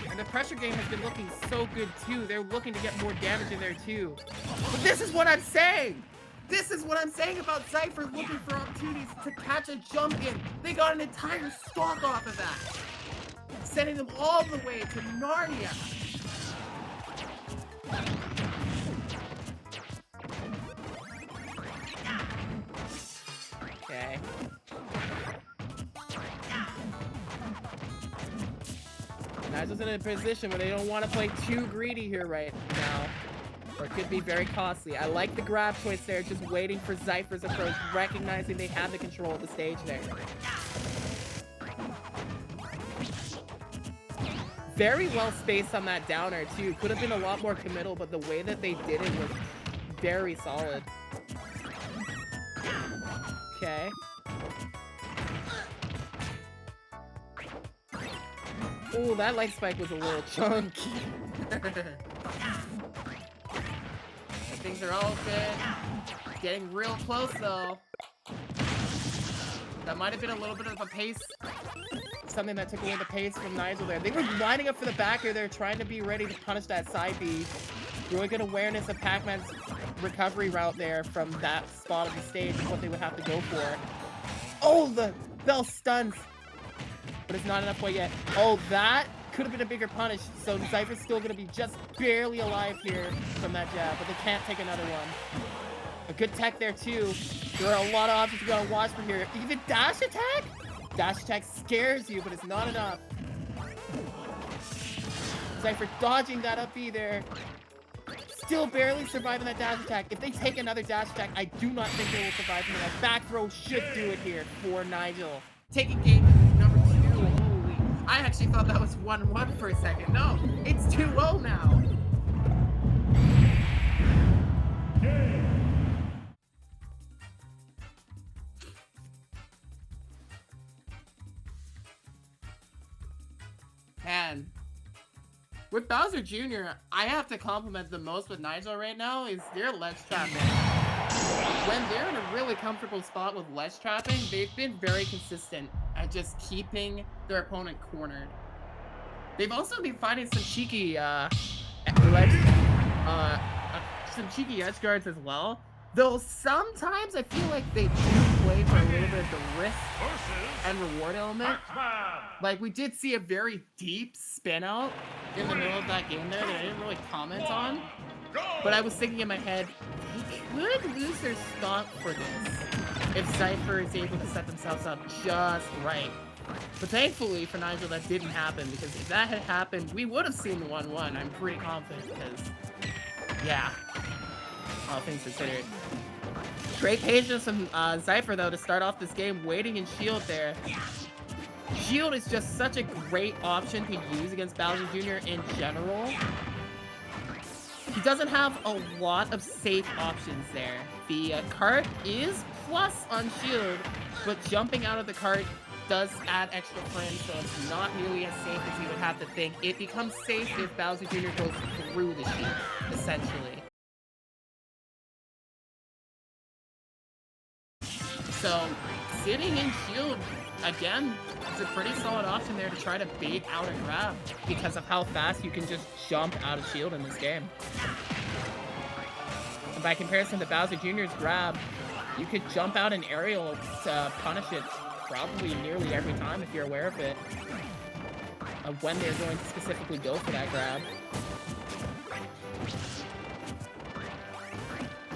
And the pressure game has been looking so good, too. They're looking to get more damage in there, too. But this is what I'm saying! This is what I'm saying about Cypher looking for opportunities to catch a jump in. They got an entire stock off of that. Sending them all the way to Narnia. Okay. Nigel's in a position where they don't want to play too greedy here right now. Or it could be very costly. I like the grab choice there, just waiting for Cypher's approach, recognizing they have the control of the stage there. Very well spaced on that downer too. Could have been a lot more committal, but the way that they did it was very solid. Okay. Oh, that light spike was a little chunky. Things are all good. Getting real close though. That might have been a little bit of a pace. Something that took away the pace from Nigel there. They were lining up for the back air there, trying to be ready to punish that side B. Really good awareness of Pac-Man's recovery route there from that spot of the stage is what they would have to go for. Oh, the bell stuns. But it's not enough quite yet. Oh, that could have been a bigger punish. So Cypher's still going to be just barely alive here from that jab, but they can't take another one. A good tech there too. There are a lot of options you gotta watch for here. Even dash attack? Dash attack scares you, but it's not enough. Cypher dodging that up B there. Still barely surviving that dash attack. If they take another dash attack, I do not think they will survive from that. Back throw should do it here for Nigel. Taking game number 2. Holy. I actually thought that was 1-1 for a second. No, it's 2-0 now. Man. With Bowser Jr., I have to compliment the most with Nigel right now is their ledge trapping. When they're in a really comfortable spot with ledge trapping, they've been very consistent at just keeping their opponent cornered. They've also been finding some cheeky edge guards as well. Though sometimes I feel like they do play for a little bit of the risk and reward element. Like, we did see a very deep spin out in the middle of that game there that I didn't really comment on. But I was thinking in my head, they could lose their stock for this if Cypher is able to set themselves up just right. But thankfully for Nigel, that didn't happen, because if that had happened, we would have seen the 1-1. I'm pretty confident, because, yeah, all things considered. Great patience from Cypher, though, to start off this game, waiting in shield there. Shield is just such a great option to use against Bowser Jr. in general. He doesn't have a lot of safe options there. The cart is plus on shield, but jumping out of the cart does add extra frames, so it's not nearly as safe as you would have to think. It becomes safe if Bowser Jr. goes through the shield, essentially. So, sitting in shield, again, is a pretty solid option there to try to bait out a grab because of how fast you can just jump out of shield in this game. And by comparison to Bowser Jr.'s grab, you could jump out an aerial to punish it probably nearly every time if you're aware of it, of when they're going to specifically go for that grab.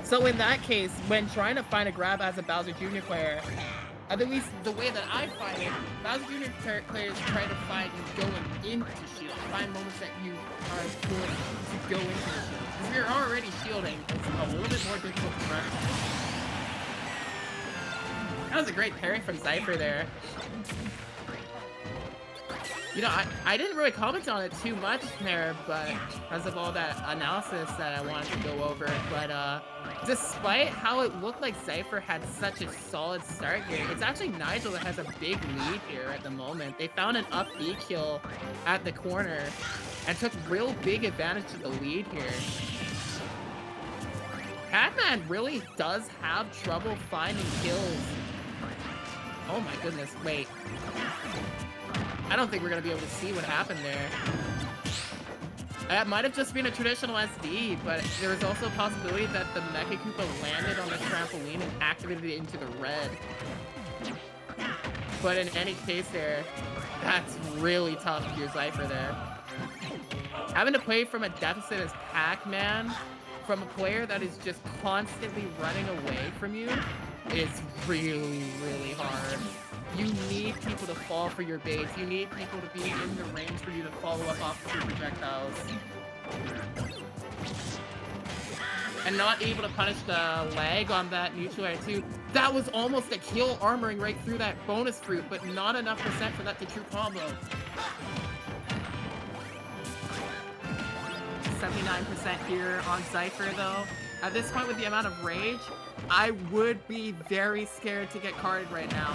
So in that case, when trying to find a grab as a Bowser Jr. player, at least the way that I find it, Bowser Jr. players try to find you going into shield. Find moments that you are going to go into the shield. If you're already shielding, it's a little bit more difficult to run. That was a great parry from Cypher there. You know, I didn't really comment on it too much there, but because of all that analysis that I wanted to go over. But despite how it looked like Cypher had such a solid start here, it's actually Nigel that has a big lead here at the moment. They found an up B kill at the corner and took real big advantage of the lead here. Pac-Man really does have trouble finding kills. Oh my goodness, wait. I don't think we're gonna be able to see what happened there. That might have just been a traditional SD, but there was also a possibility that the Mecha Koopa landed on the trampoline and activated it into the red. But in any case there, that's really tough for your Cypher there. Having to play from a deficit as Pac-Man, from a player that is just constantly running away from you, is really, really hard. You need people to fall for your baits. You need people to be in the range for you to follow up off of your projectiles. And not able to punish the lag on that neutral air too. That was almost a kill, armoring right through that bonus fruit, but not enough percent for that to true combo. 79% here on Cypher though. At this point with the amount of rage, I would be very scared to get carded right now.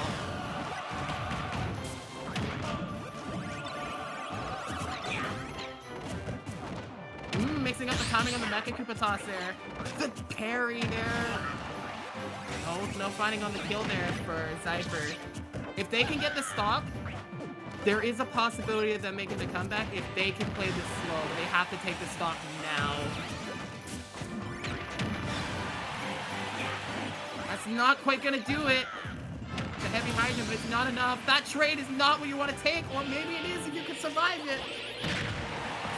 Mixing up the timing on the Mecha Koopa toss there. The parry there. Oh, no finding on the kill there for Cypher. If they can get the stock, there is a possibility of them making the comeback. If they can play this slow, they have to take the stock now. That's not quite gonna do it. It's a heavy margin, but it's not enough. That trade is not what you want to take, or maybe it is if you can survive it.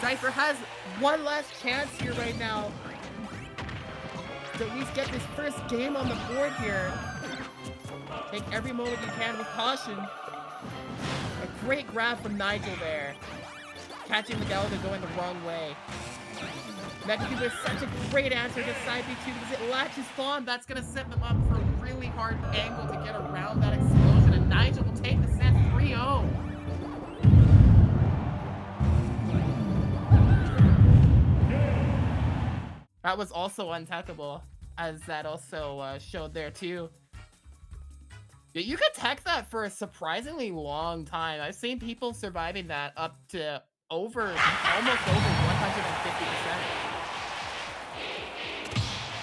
Cypher has one last chance here right now to at least get this first game on the board here. Take every moment you can with caution. great grab from Nigel there. Catching Miguel going the wrong way. Megacuba is such a great answer to side B2 because it latches Fawn. That's going to set them up for a really hard angle to get around that explosion. And Nigel will take the set 3-0. That was also untechable, as that also showed there too. Yeah, you could tech that for a surprisingly long time. I've seen people surviving that up to almost over 150%.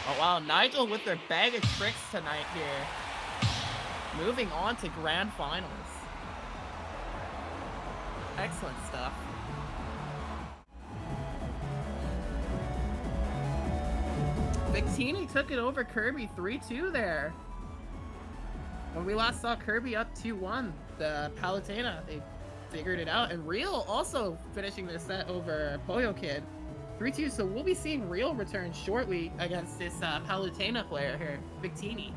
Oh wow, Nigel with their bag of tricks tonight here. Moving on to grand finals. Excellent stuff. Victini took it over Kirby 3-2 there. When we last saw Kirby up 2-1, the Palutena, they figured it out. And Real also finishing their set over Poyo Kid 3-2. So we'll be seeing Real return shortly against this Palutena player here, Victini.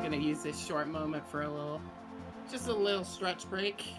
Gonna use this short moment for just a little stretch break.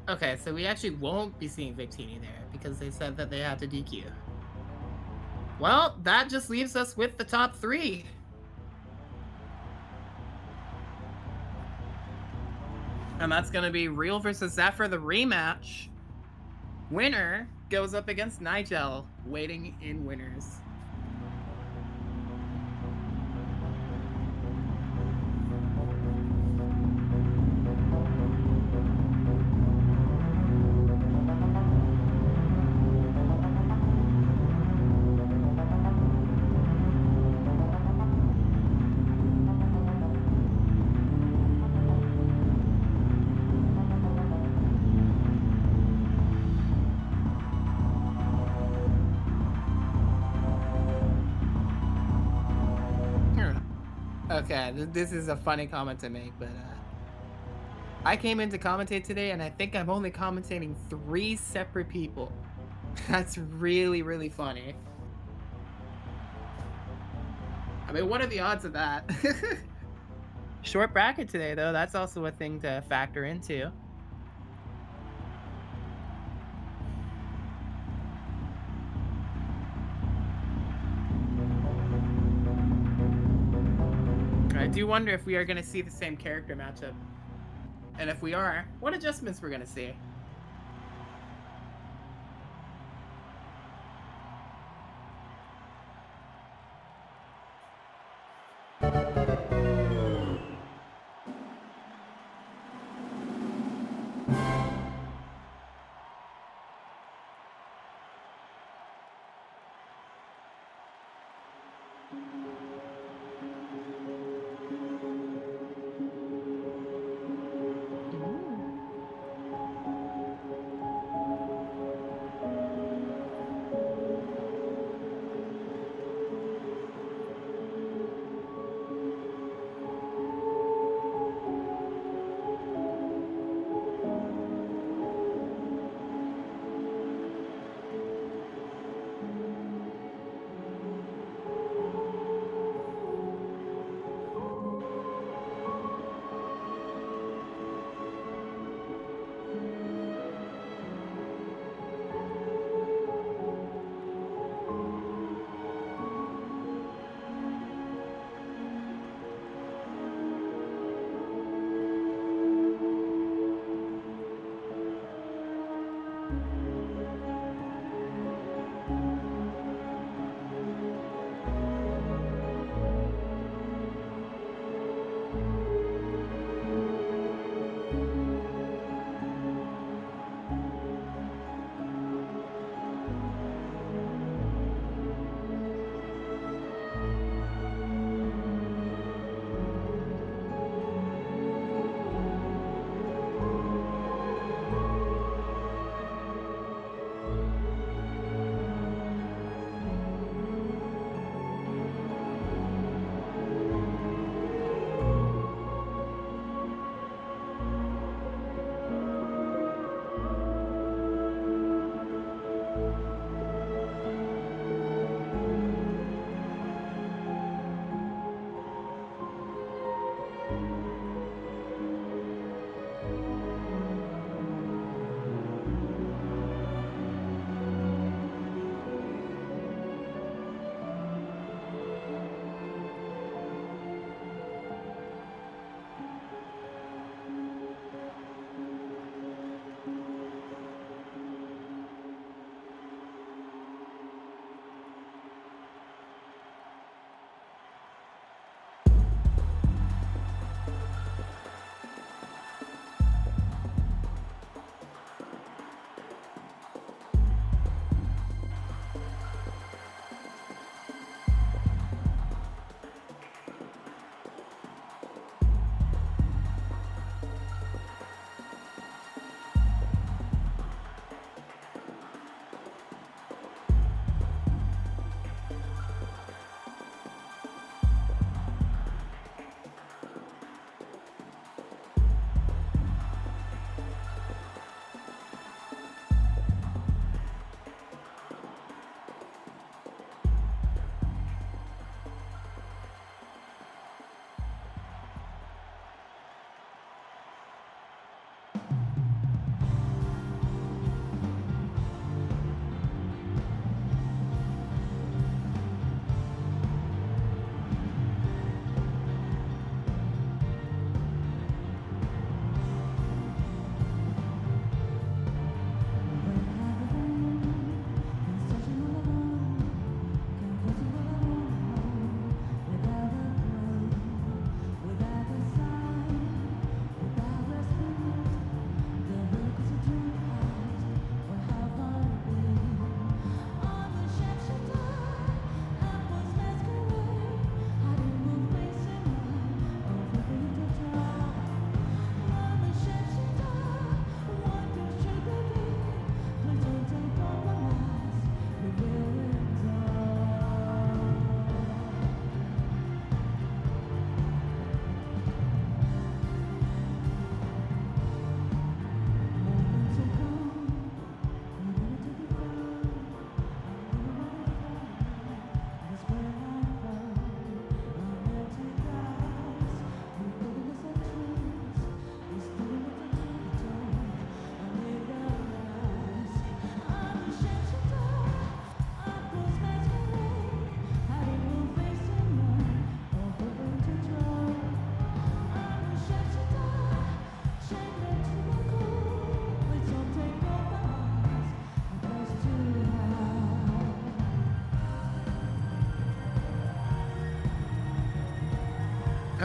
Okay, so we actually won't be seeing Victini there because they said that they had to DQ. Well, that just leaves us with the top 3. And that's going to be Real versus Zephyr, the rematch. Winner goes up against Nigel, waiting in winners. Okay, this is a funny comment to make, but I came in to commentate today, and I think I'm only commentating 3 separate people. That's really, really funny. I mean, what are the odds of that? Short bracket today, though. That's also a thing to factor into. I do wonder if we are going to see the same character matchup. And if we are, what adjustments we're going to see. Ooh.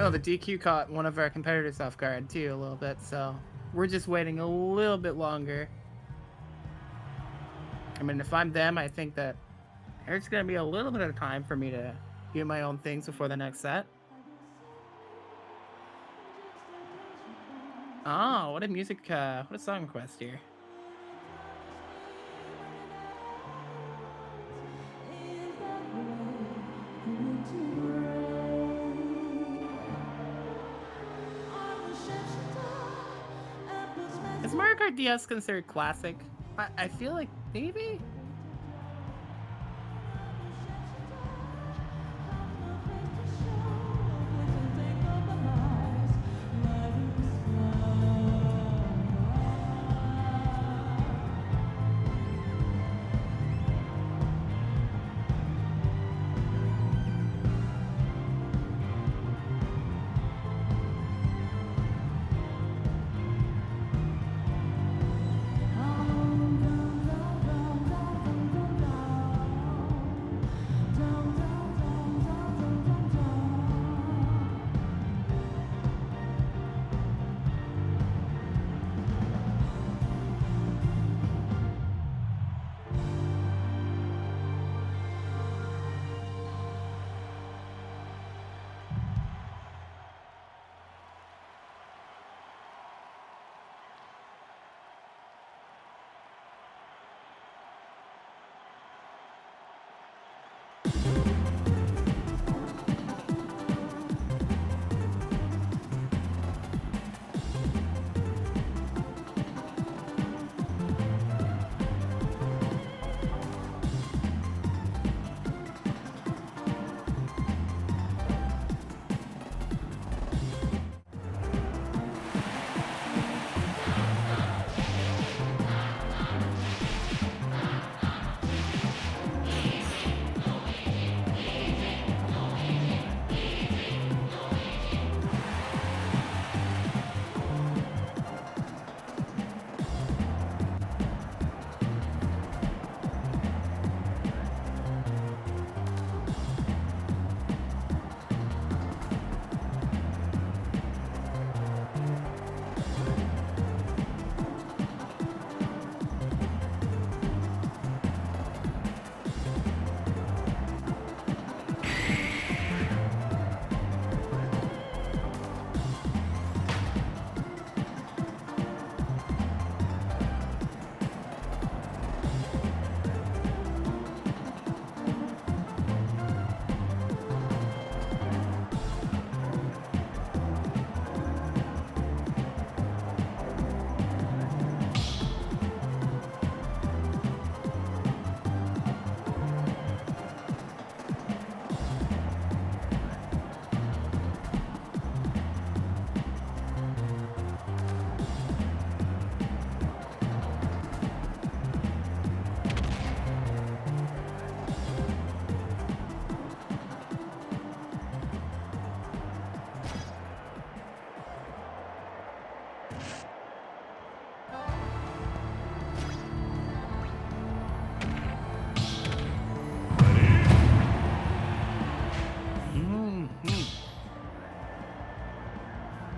Oh, the DQ caught one of our competitors off guard too a little bit, so we're just waiting a little bit longer. I mean, if I'm them, I think that there's gonna be a little bit of time for me to do my own things before the next set. Oh, what a what a song request here. Is Mario Kart DS considered classic? I feel like maybe?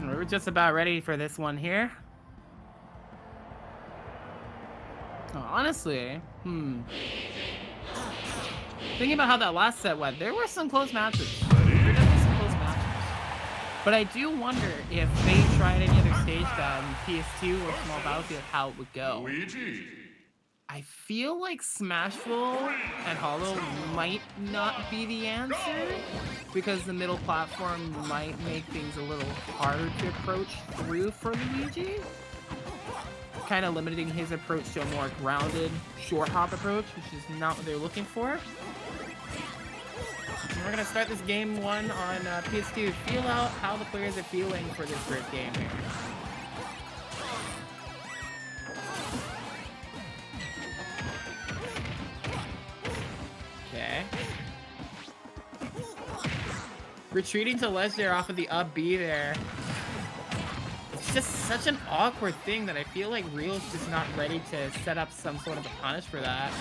We're just about ready for this one here. Oh, honestly, thinking about how that last set went, there were some close matches. There were definitely some close matches. But I do wonder if they tried any other stage on PS2 or Small Battlefield, how it would go. Luigi. I feel like Smashville and Hollow might not be the answer, because the middle platform might make things a little harder to approach through for Luigi. Kind of limiting his approach to a more grounded, short hop approach, which is not what they're looking for. And we're gonna start this game one on PS2. Feel out how the players are feeling for this first game here. Okay. Retreating to ledge there off of the up B there. It's just such an awkward thing that I feel like Real's just not ready to set up some sort of a punish for that.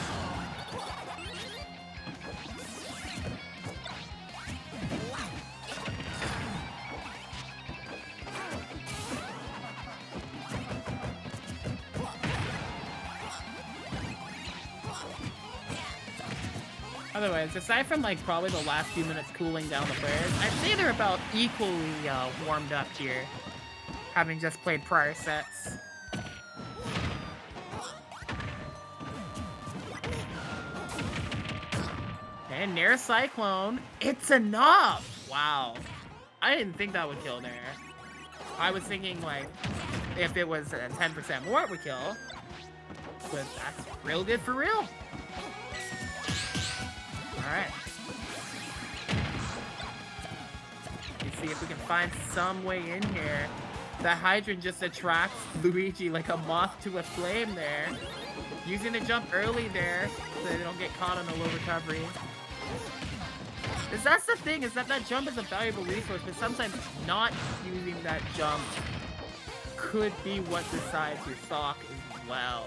Otherwise, aside from like probably the last few minutes cooling down the players, I'd say they're about equally warmed up here, having just played prior sets. Okay, Nair Cyclone, it's enough! Wow. I didn't think that would kill Nair. I was thinking like, if it was 10% more it would kill. But that's real good for real. Alright. Let's see if we can find some way in here. The hydrant just attracts Luigi like a moth to a flame there. Using the jump early there so they don't get caught on a low recovery. That's the thing, is that jump is a valuable resource, but sometimes not using that jump could be what decides your stock as well.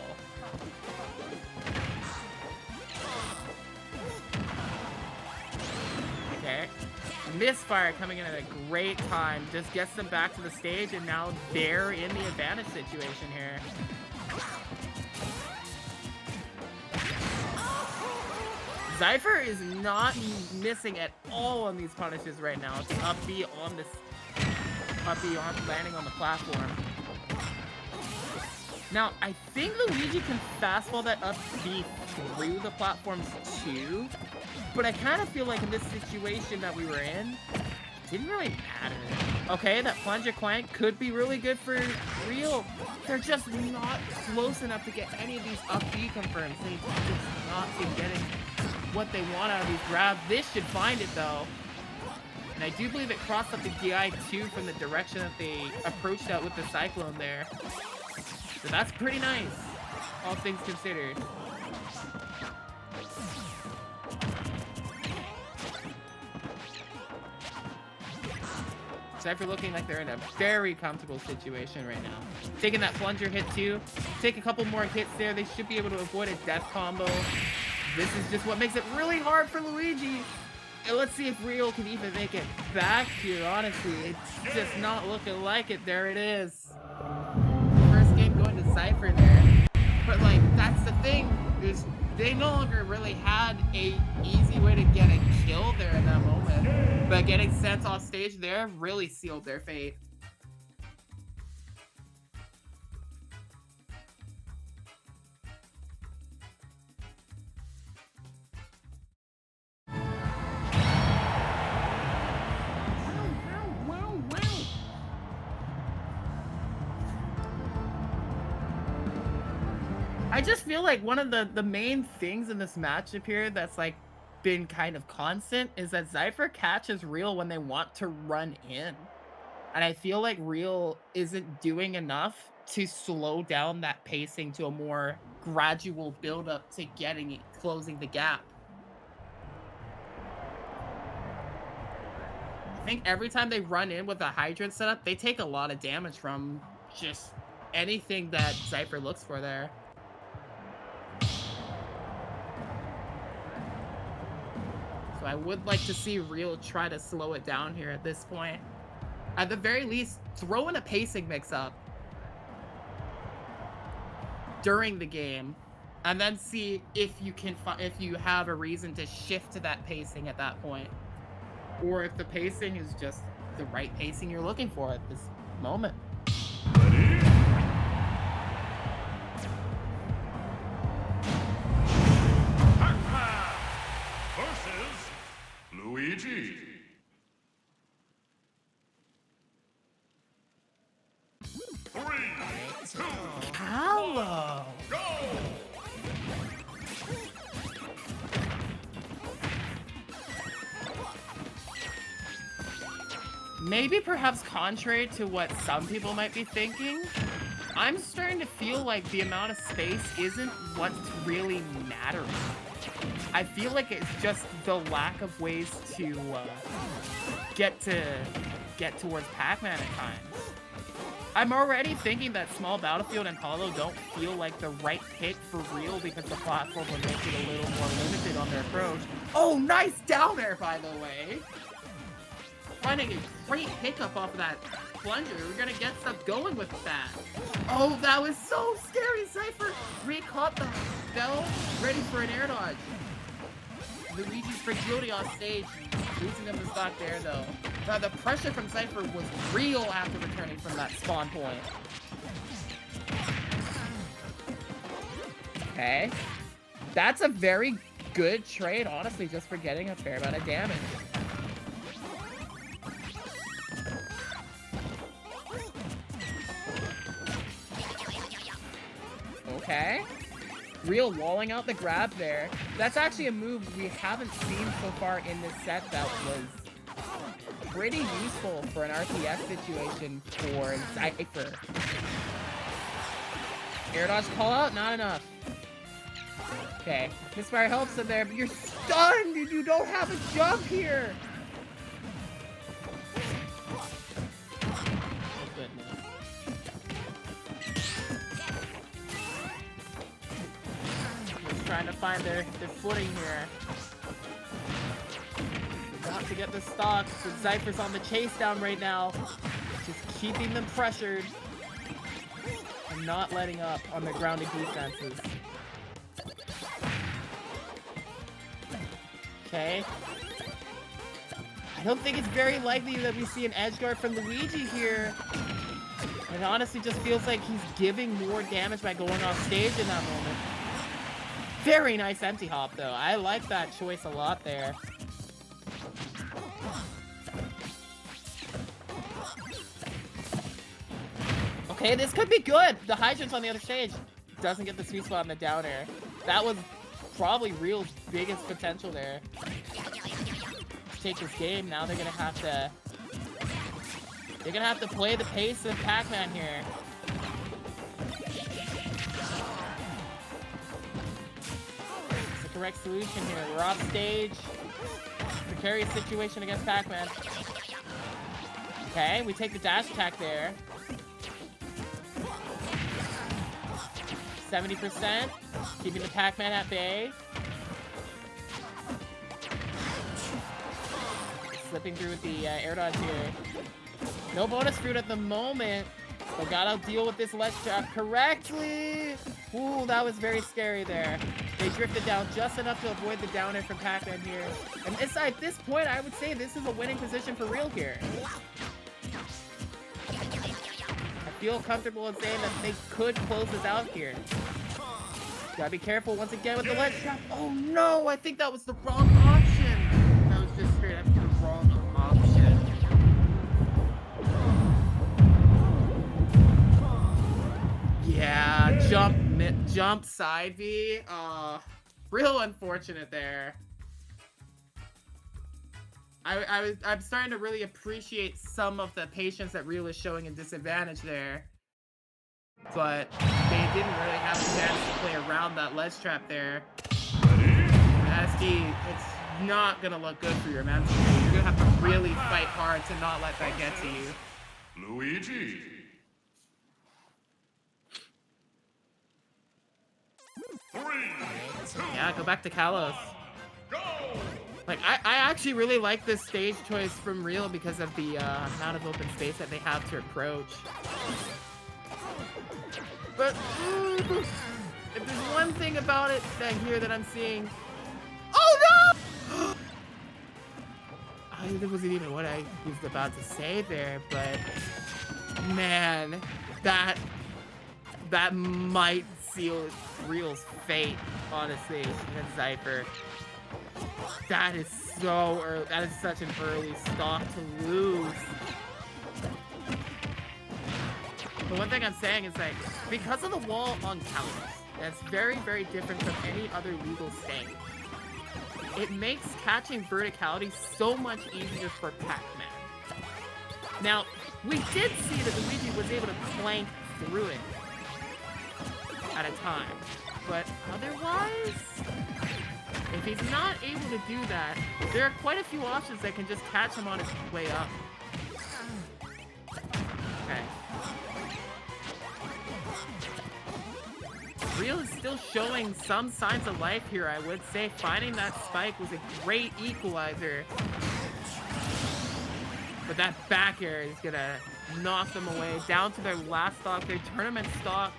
Okay. Misfire coming in at a great time. Just gets them back to the stage, and now they're in the advantage situation here. Zypher is not missing at all on these punishes right now. It's up B on this, landing on the platform. Now, I think Luigi can fastball that up B through the platforms too, but I kind of feel like in this situation that we were in, it didn't really matter. Okay, that plunger clank could be really good for real. They're just not close enough to get any of these up B confirms. They just not been getting what they want out of these grabs. This should find it though. And I do believe it crossed up the DI2 from the direction that they approached out with the Cyclone there. So that's pretty nice, all things considered. Zypher looking like they're in a very comfortable situation right now. Taking that plunger hit too. Take a couple more hits there. They should be able to avoid a death combo. This is just what makes it really hard for Luigi. And let's see if Real can even make it back here, honestly. It's just not looking like it. There it is. First game going to Zypher there. But like, that's the thing, is they no longer really had a easy way to get a kill there in that moment. But getting sent off stage there really sealed their fate. I just feel like one of the main things in this matchup here that's like been kind of constant is that Zypher catches Real when they want to run in. And I feel like Real isn't doing enough to slow down that pacing to a more gradual build up to getting it, closing the gap. I think every time they run in with a hydrant setup, they take a lot of damage from just anything that Zypher looks for there. So I would like to see Real try to slow it down here at this point. At the very least, throw in a pacing mix-up during the game, and then see if you can if you have a reason to shift to that pacing at that point, or if the pacing is just the right pacing you're looking for at this moment. Ready? Pac-Man versus Luigi. 3, 2, Hello. go! Maybe perhaps contrary to what some people might be thinking, I'm starting to feel like the amount of space isn't what's really mattering. I feel like it's just the lack of ways to get towards Pac-Man at times. I'm already thinking that Small Battlefield and Hollow don't feel like the right pick for Real because the platform would make it a little more limited on their approach. Oh, nice down air, by the way! Finding a great pickup off of that plunger. We're gonna get stuff going with that. Oh, that was so scary, Zypher! Re-caught the bell, ready for an air dodge. Luigi's fragility on stage, losing them the stock there though. Now the pressure from Cypher was real after returning from that spawn point. Okay. That's a very good trade, honestly, just for getting a fair amount of damage. Okay. Real walling out the grab there. That's actually a move we haven't seen so far in this set that was pretty useful for an RPS situation for Cypher. Air dodge call out, not enough. Okay, Misfire helps him there, but you're stunned and you don't have a jump here. Oh goodness. Just trying to find their footing here. Got to get the stock. The Cypher's on the chase down right now. Just keeping them pressured and not letting up on their grounded defenses. Okay. I don't think it's very likely that we see an edge guard from Luigi here. It honestly just feels like he's giving more damage by going off stage in that moment. Very nice empty hop though. I like that choice a lot there. Okay, this could be good. The hydrant's on the other stage. Doesn't get the sweet spot on the down air. That was probably Real's biggest potential there. Take this game. Now they're gonna have to play the pace of Pac-Man here. It's the correct solution here. We're off stage. Precarious situation against Pac-Man. Okay, we take the dash attack there. 70%, keeping the Pac-Man at bay. Slipping through with the air dodge here. No bonus fruit at the moment, but gotta deal with this ledge trap correctly. Ooh, that was very scary there. They drifted down just enough to avoid the down air from Pac-Man here. And at this point, I would say this is a winning position for Real here. I feel comfortable in saying that they could close this out here. Gotta be careful once again with the ledge trap. Oh no, I think that was the wrong option. That was just straight up the wrong option. Yeah, jump side V. Real unfortunate there. I'm starting to really appreciate some of the patience that Real is showing in disadvantage there. But they didn't really have a chance to play around that ledge trap there. SD, it's not gonna look good for your man. You're gonna have to really fight hard to not let that get to you. Luigi. 3, 2, yeah, go back to Kalos. Go! Like, I actually really like this stage choice from Real because of the amount of open space that they have to approach. But if there's one thing about it that I'm seeing, oh no! That wasn't even what I was about to say there, but man, that might seal Real's fate, honestly, against Cypher. That is so early. That is such an early stock to lose. The one thing I'm saying is like, because of the wall on Kalos, that's very, very different from any other legal state. It makes catching verticality so much easier for Pac-Man. Now, we did see that Luigi was able to plank through it at a time, but otherwise, if he's not able to do that, there are quite a few options that can just catch him on his way up. Okay. Real is still showing some signs of life here, I would say. Finding that spike was a great equalizer. But that back air is gonna knock them away. Down to their last stock, their tournament stock.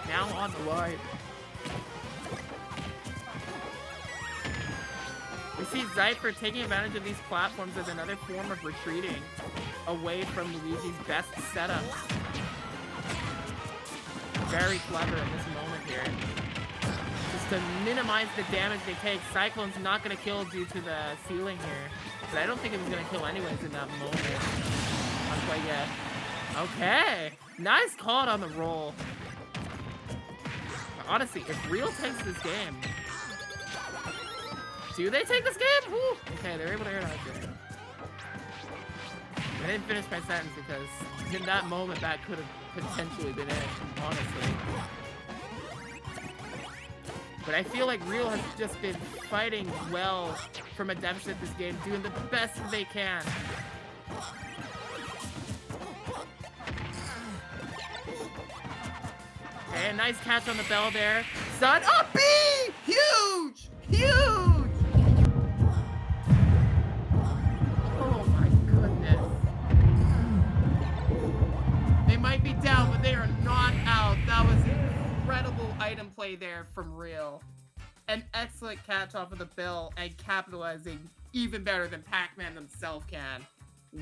Now on the line. see Zypher taking advantage of these platforms as another form of retreating away from Luigi's best setup. Very clever in this moment here. Just to minimize the damage they take. Cyclone's not going to kill due to the ceiling here. But I don't think it was going to kill anyways in that moment. Not quite yet. Okay. Nice call on the roll. But honestly, if Real takes this game... Do they take this game? Woo. Okay, they're able to air dodge it. I didn't finish my sentence because in that moment that could have potentially been it, honestly. But I feel like Real has just been fighting well from a deficit this game, doing the best they can. Okay, nice catch on the bell there. Sun, oh, B! Huge! Huge! Oh my goodness. They might be down, but they are not out. That was incredible item play there from Real. An excellent catch off of the bell and capitalizing even better than Pac-Man themselves can.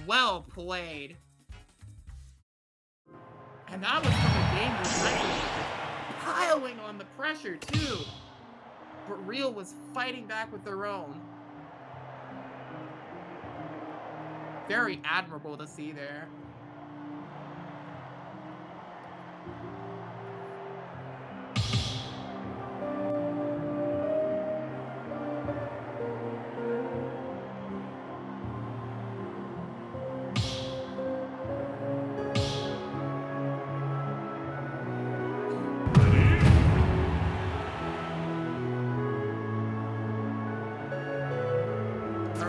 Well played. And that was from a game where Cypher was piling on the pressure too. But Real was fighting back with their own. Very admirable to see there.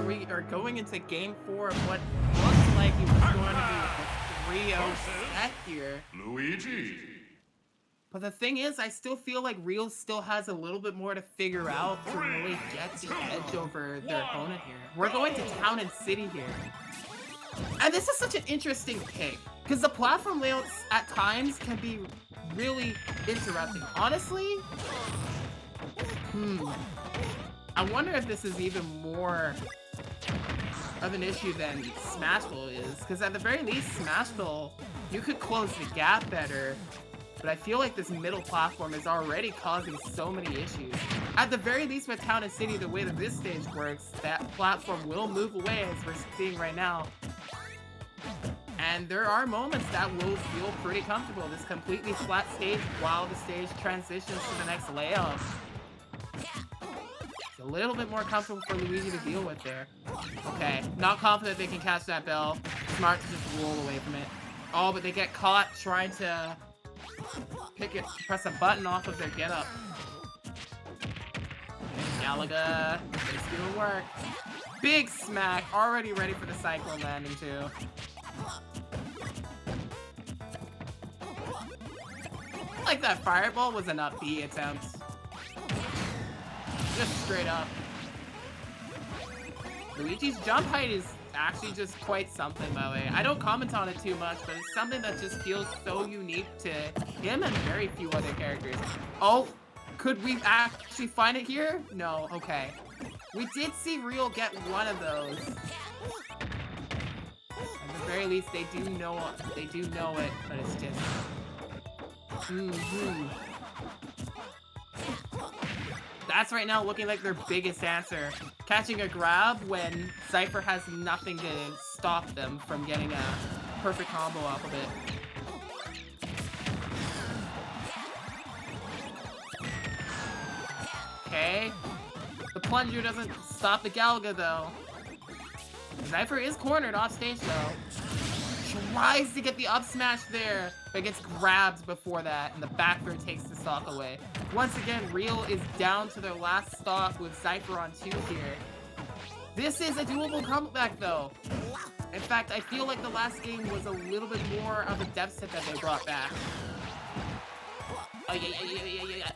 We are going into game 4 of what looks like it was going to be a 3-0 set here. Luigi. But the thing is, I still feel like Real still has a little bit more to figure out to really get the edge over their opponent here. We're going to Town and City here. And this is such an interesting pick, because the platform layouts at times can be really interesting. Honestly, I wonder if this is even more of an issue than Smashville is, because at the very least, Smashville, you could close the gap better, but I feel like this middle platform is already causing so many issues. At the very least with Town and City, the way that this stage works, that platform will move away, as we're seeing right now. And there are moments that will feel pretty comfortable, this completely flat stage while the stage transitions to the next layout. A little bit more comfortable for Luigi to deal with there. Okay, not confident they can catch that bell. Smart to just roll away from it. Oh, but they get caught trying to press a button off of their getup. Galaga, it's gonna work. Big smack, already ready for the Cyclone landing too. Like that fireball was an up B attempt. Just straight up. Luigi's jump height is actually just quite something, by the way. I don't comment on it too much, but it's something that just feels so unique to him and very few other characters. Oh, could we actually find it here? No, okay. We did see Real get one of those. At the very least, they do know it, but it's just... That's right now looking like their biggest answer. Catching a grab when Zypher has nothing to stop them from getting a perfect combo off of it. Okay. The plunger doesn't stop the Galaga though. Zypher is cornered off stage though. Tries to get the up smash there, but gets grabbed before that, and the back throw takes the stock away. Once again, Real is down to their last stock with Zypher on 2 here. This is a doable comeback though. In fact, I feel like the last game was a little bit more of a deficit that they brought back. Oh yeah.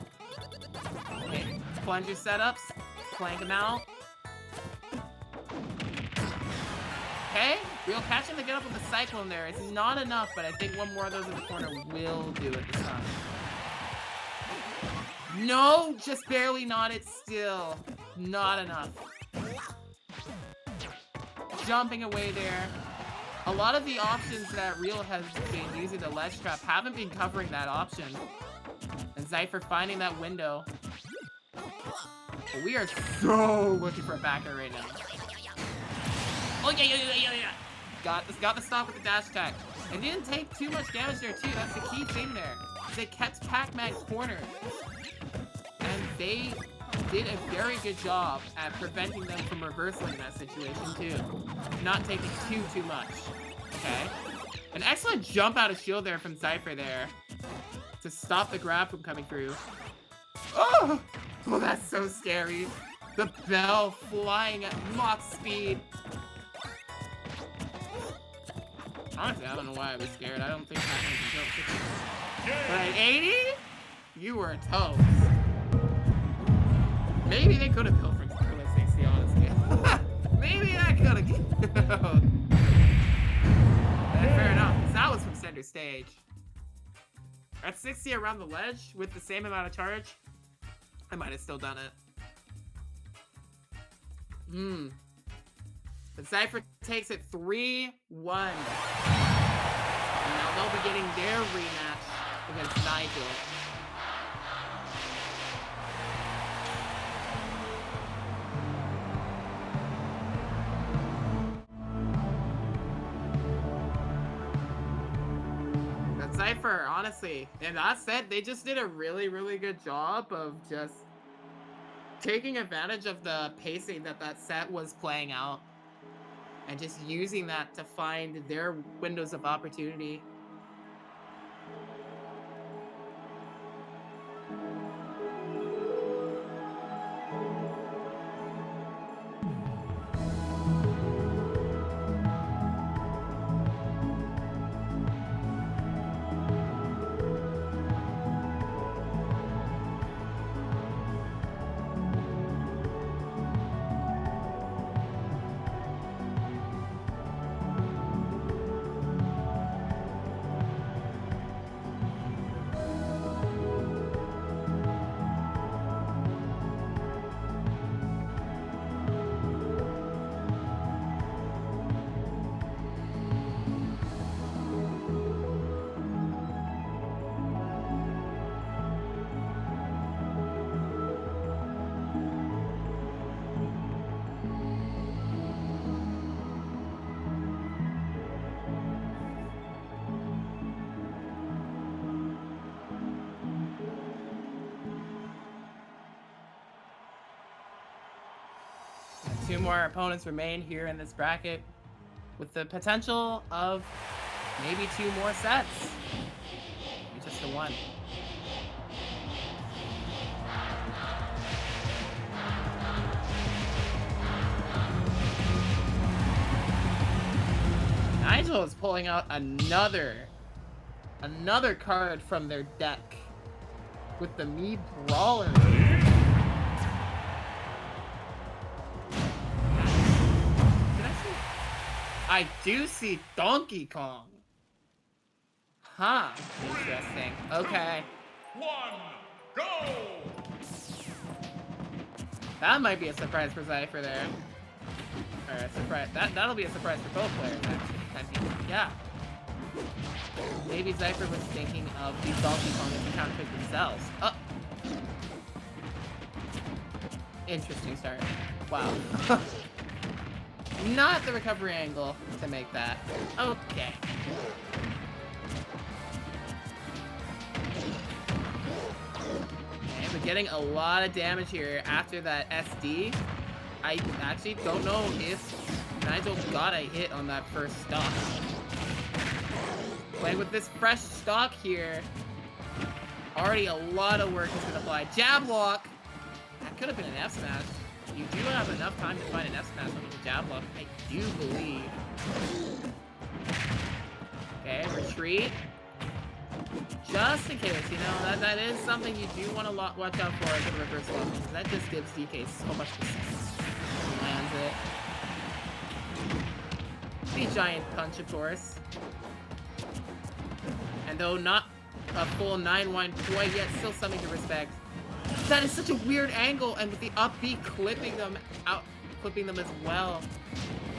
Okay, plunger setups, flank him out. Okay, Real catching the get up with the Cyclone there. It's not enough, but I think one more of those in the corner will do it this time. No, just barely not it still. Not enough. jumping away there. A lot of the options that Real has been using the ledge trap haven't been covering that option. And Zypher finding that window. But we are so looking for a backer right now. Oh, yeah. Got the stop with the dash attack. And didn't take too much damage there, too. That's the key thing there. They kept Pac-Man cornered. And they did a very good job at preventing them from reversing that situation, too. Not taking too much. Okay. An excellent jump out of shield there from Zypher there. To stop the grab from coming through. Oh! Oh, that's so scary. The bell flying at Mach speed. Honestly, I don't know why I was scared. I don't think Pac-Man can jump 60. But at 80, you were toast. Maybe they could have built from 60, honestly. Maybe I could have. Fair enough, because that was from center stage. At 60 around the ledge with the same amount of charge, I might have still done it. But Zypher takes it 3-1. Now they'll be getting their rematch against Nigel. But Zypher, honestly, and that said, they just did a really good job of just taking advantage of the pacing that set was playing out. And just using that to find their windows of opportunity. Two more opponents remain here in this bracket with the potential of maybe 2 more sets. Maybe just the one. Nigel is pulling out another card from their deck with the Mii Brawler. I do see Donkey Kong. Huh. Interesting. Okay. 1, go! That might be a surprise for Zypher there. Or a surprise. That'll be a surprise for both players, actually. I mean, yeah. Maybe Zypher was thinking of these Donkey Kong as a counterpick themselves. Oh. Interesting start. Wow. Not the recovery angle to make that. Okay. Okay, but getting a lot of damage here after that SD. I actually don't know if Nigel got a hit on that first stock. Playing with this fresh stock here, already a lot of work has been applied. Jab lock! That could have been an F smash. You do have enough time to find an F smash with the jab lock, I do believe. Okay, retreat. Just in case, you know, that is something you do want to watch out for as a reverse lock, because that just gives DK so much resistance. He lands it. The giant punch, of course. And though not a full 9-1 quite yet, still something to respect. That is such a weird angle, and with the up B clipping them as well.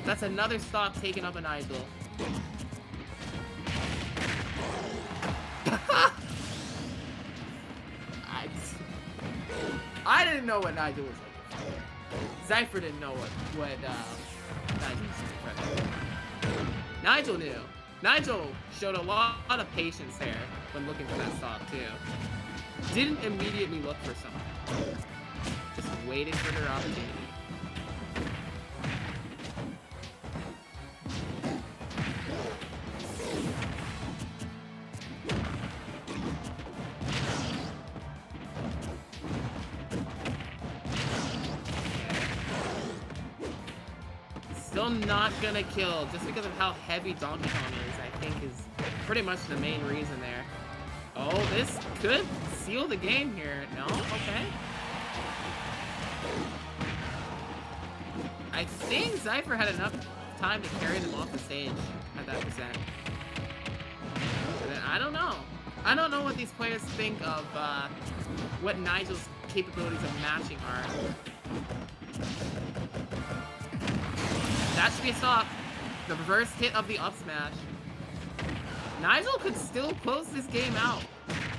That's another stock taken up a Nigel. I didn't know what Nigel was like. Zypher didn't know what Nigel was like. Nigel knew. Nigel showed a lot of patience there when looking for that stock too. Didn't immediately look for someone. Just waited for their opportunity. Still not gonna kill, just because of how heavy Donkey Kong is, I think is pretty much the main reason there. Oh, this could seal the game here. No? Okay. I think Zypher had enough time to carry them off the stage at that percent. But then, I don't know. I don't know what these players think of what Nigel's capabilities of matching are. That should be a stock. The reverse hit of the up smash. Nigel could still close this game out.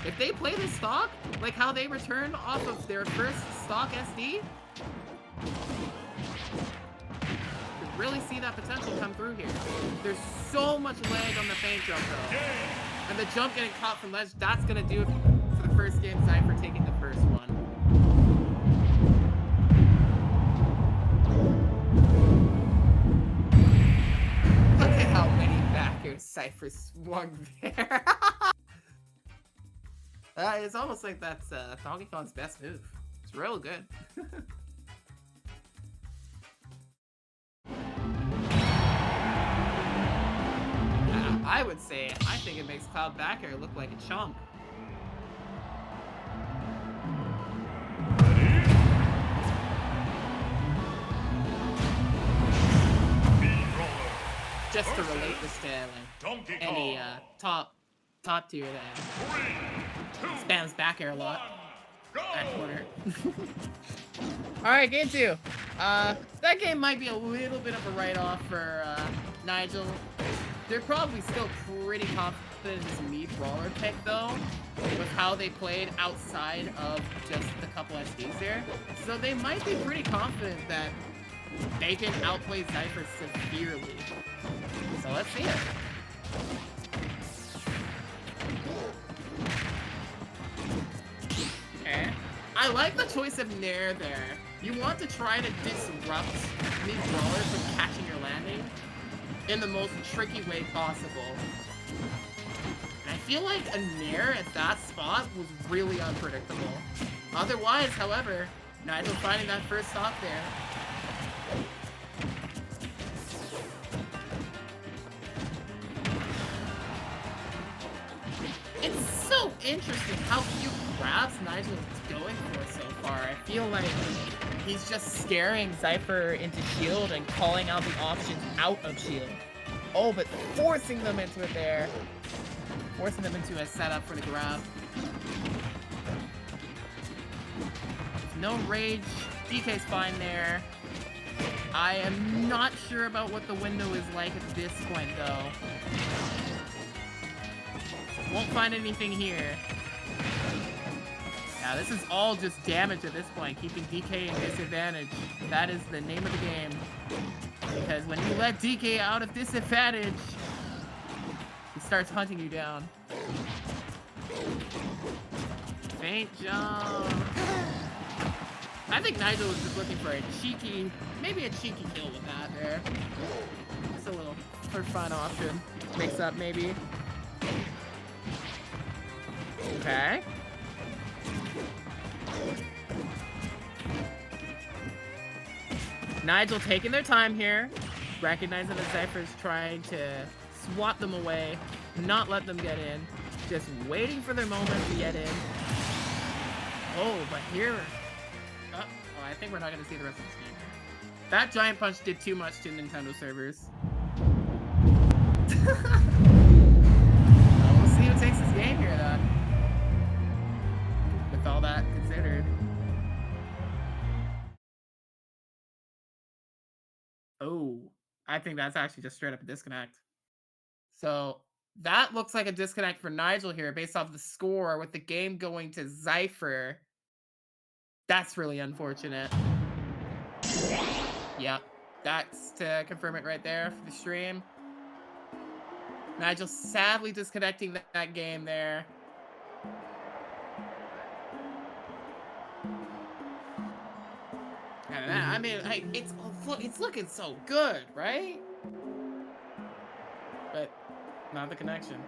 If they play this stock, like how they returned off of their first stock SD, could really see that potential come through here. There's so much lag on the feint jump though. And the jump getting caught from ledge, that's gonna do it for the first game, Zypher taking the first one. Look at how many backers Zypher swung there. It's almost like that's Donkey Kong's best move. It's real good. I would say, I think it makes Cloud Backer look like a chump. Just to relate this to like, any top tier that spams back air a lot. That corner. Alright, game 2. That game might be a little bit of a write-off for Nigel. They're probably still pretty confident in this Mii Brawler pick though, with how they played outside of just the couple SDs there. So they might be pretty confident that they can outplay Zypher severely. So let's see it. Okay. I like the choice of Nair there. You want to try to disrupt Mii Brawler from catching your landing in the most tricky way possible. And I feel like a Nair at that spot was really unpredictable. Otherwise, however, Nigel finding that first stock there. It's so interesting how few grabs Nigel is going for so far. I feel like he's just scaring Zypher into shield and calling out the options out of shield. Oh, but forcing them into it there. Forcing them into a setup for the grab. No rage. DK's fine there. I am not sure about what the window is like at this point, though. Won't find anything here. Yeah, this is all just damage at this point, keeping DK in disadvantage. That is the name of the game. Because when you let DK out of disadvantage, he starts hunting you down. Feint jump. I think Nigel was just looking for a cheeky, maybe a cheeky kill with that there. Just a little for fun option. Mix up maybe. Okay. Nigel taking their time here, recognizing that Zypher's trying to swat them away, not let them get in, just waiting for their moment to get in. Oh, but here... Oh, well, I think we're not going to see the rest of this game. That giant punch did too much to Nintendo servers. We'll see who takes this game here, though. With all that considered. Oh. I think that's actually just straight up a disconnect. So that looks like a disconnect for Nigel here based off the score with the game going to Zypher. That's really unfortunate. Yep. That's to confirm it right there for the stream. Nigel sadly disconnecting that game there. I mean, it's looking so good, right? But not the connection.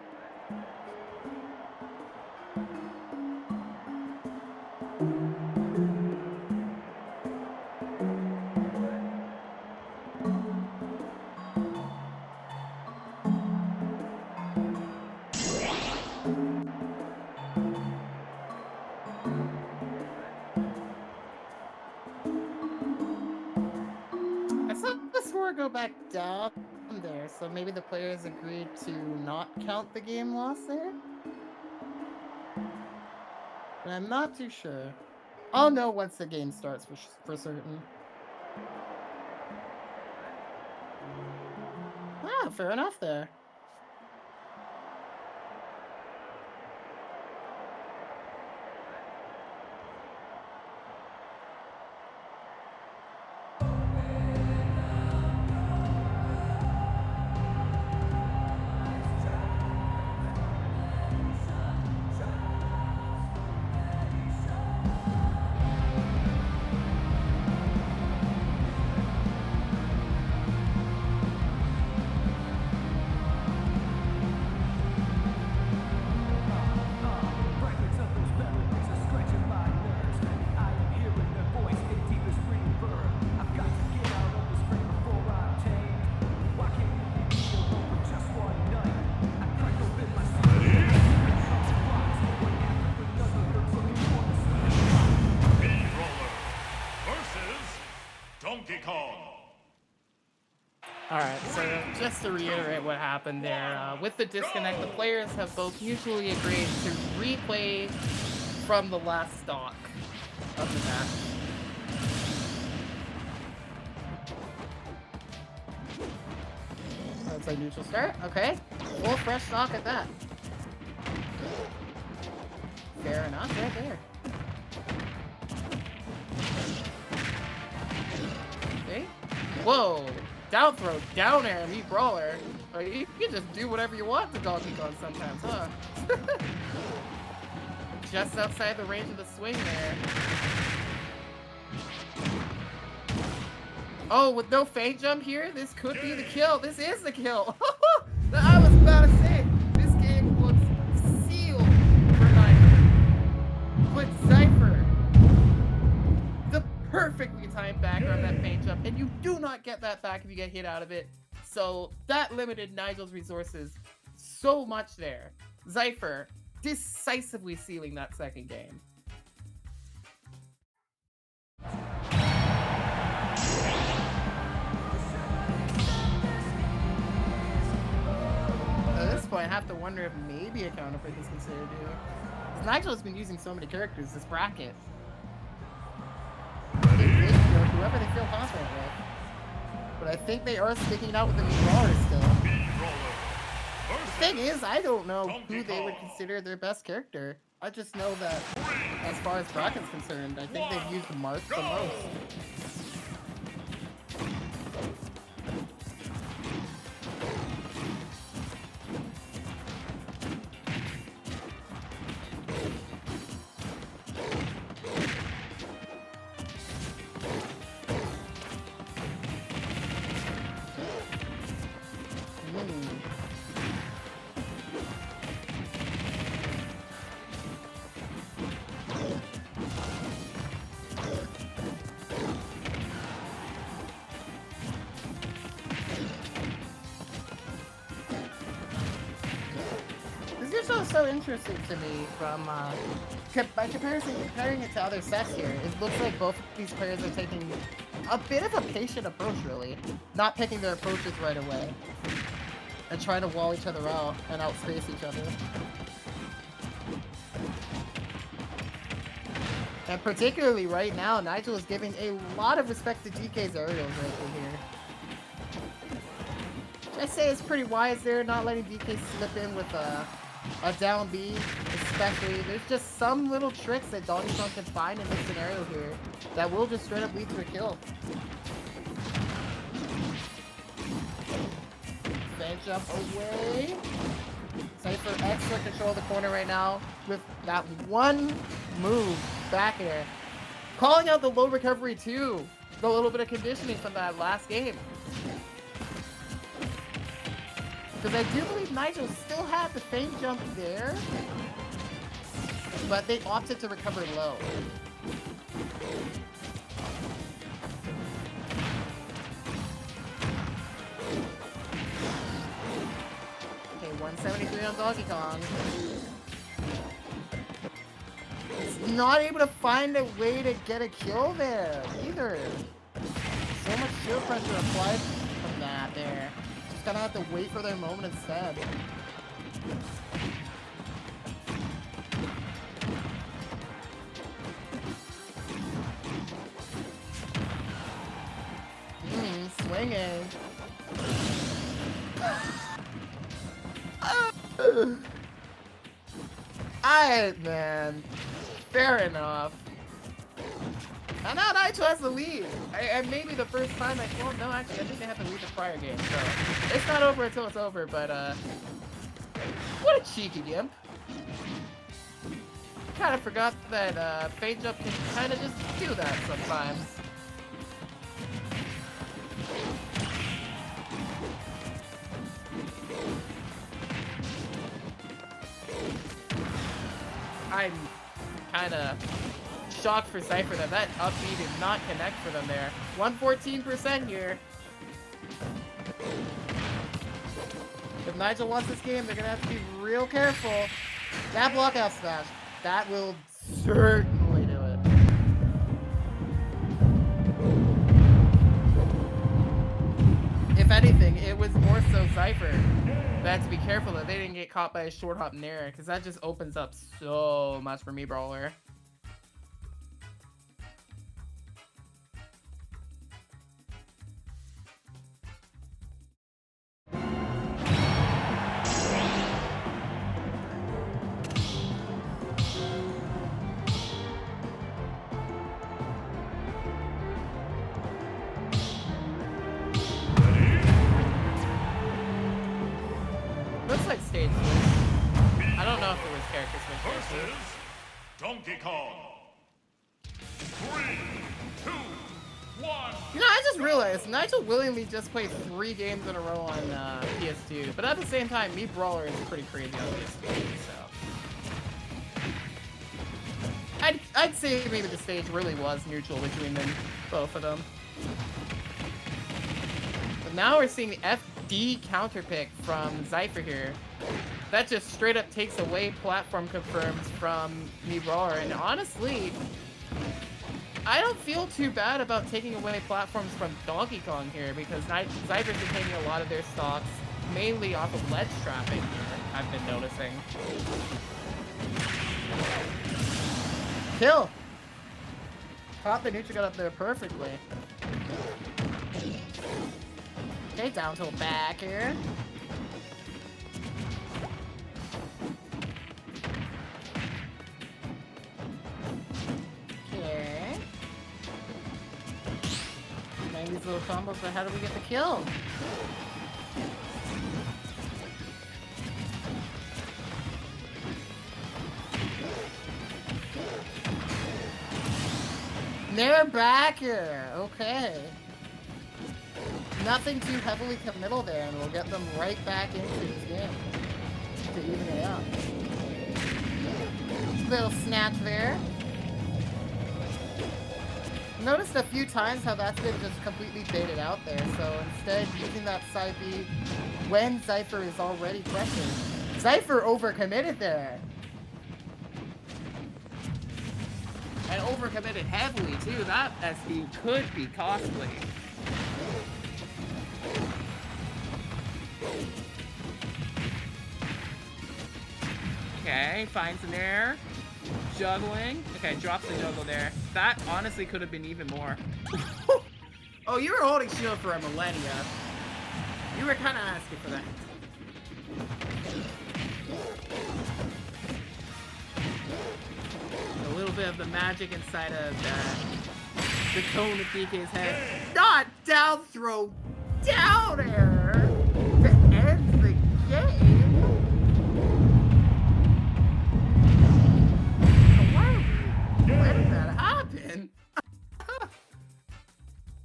I saw the score go back down there, so maybe the players agreed to not count the game loss there? But I'm not too sure. I'll know once the game starts for certain. Ah, fair enough there. Alright, so just to reiterate what happened there, with the disconnect, the players have both mutually agreed to replay from the last stock of the match. That's a neutral start, okay. Full fresh stock at that. Fair enough, right there. Okay. Whoa! Down throw, down air, meat brawler. You can just do whatever you want to Donkey Kong sometimes, huh? Just outside the range of the swing there. Oh, with no feint jump here, this could be the kill. This is the kill. I was about to say, this game looks sealed for Nigel. But Zypher, the perfectly timed back on that feint jump, and you do not get that back if you get hit out of it. So that limited Nigel's resources so much there. Zypher decisively sealing that second game. At this point, I have to wonder if maybe a counterpick is considered due. Because Nigel has been using so many characters this bracket. Whoever they feel confident with. But I think they are sticking out with the meat brawler still. The thing is, I don't know who they would consider their best character. I just know that, as far as bracket's concerned, I think they've used Marth the most. So interesting to me from by comparing it to other sets here. It looks like both of these players are taking a bit of a patient approach, really, not picking their approaches right away and trying to wall each other out and outspace each other. And particularly right now, Nigel is giving a lot of respect to DK's aerials right here. I say it's pretty wise there, not letting DK slip in with a down B, especially. There's just some little tricks that Donkey Kong can find in this scenario here that will just straight up lead to a kill. Fan jump away. Cypher extra control of the corner right now with that one move back air. Calling out the low recovery too. The little bit of conditioning from that last game. Because I do believe Nigel still had the feint jump there, but they opted to recover low. Okay, 173 on Donkey Kong. He's not able to find a way to get a kill there either. So much shield pressure applied from that there. Just gonna have to wait for their moment instead. Swinging. Man, fair enough. And now Nitro has the lead. And maybe the first time well, no, actually, I think they have the lead the prior game, so it's not over until it's over, but, what a cheeky gimp. Kind of forgot that, feint jump can kind of just do that sometimes. I'm kind of shocked for Cypher that up B did not connect for them there. 114% here. If Nigel wants this game, they're going to have to be real careful. That block out smash, that will certainly do it. If anything, it was more so Cypher that to be careful that they didn't get caught by a short hop nair, because that just opens up so much for me, Brawler. Looks like stage switch. I don't know if it was character switch. Versus Donkey Kong. 3, 2, 1. You know, I just realized Nigel willingly just played 3 games in a row on PS2, but at the same time, me Brawler is pretty crazy on PS2, so I'd say maybe the stage really was neutral between them, both of them. But now we're seeing the FD counter pick from Cypher here. That just straight up takes away platform confirms from me Brawler, and honestly, I don't feel too bad about taking away platforms from Donkey Kong here, because Cypher's been taking a lot of their stocks mainly off of ledge trapping here, I've been noticing. Kill! Caught the neutral got up there perfectly. Okay, down to back here. Okay. Playing these little combos, but how do we get the kill? They're back here. Okay. Nothing too heavily committal there, and we'll get them right back into this game to even it up. Little snatch there. Noticed a few times how that's been just completely baited out there, so instead using that side B when Cypher is already pressured. Cypher overcommitted there. And overcommitted heavily too. That SD could be costly. Okay, finds an air. Juggling. Okay, drops the juggle there. That honestly could have been even more. Oh, you were holding shield for a millennia. You were kind of asking for that. A little bit of the magic inside of the cone of DK's head. Not down throw, down air to end the game. Why did that happen?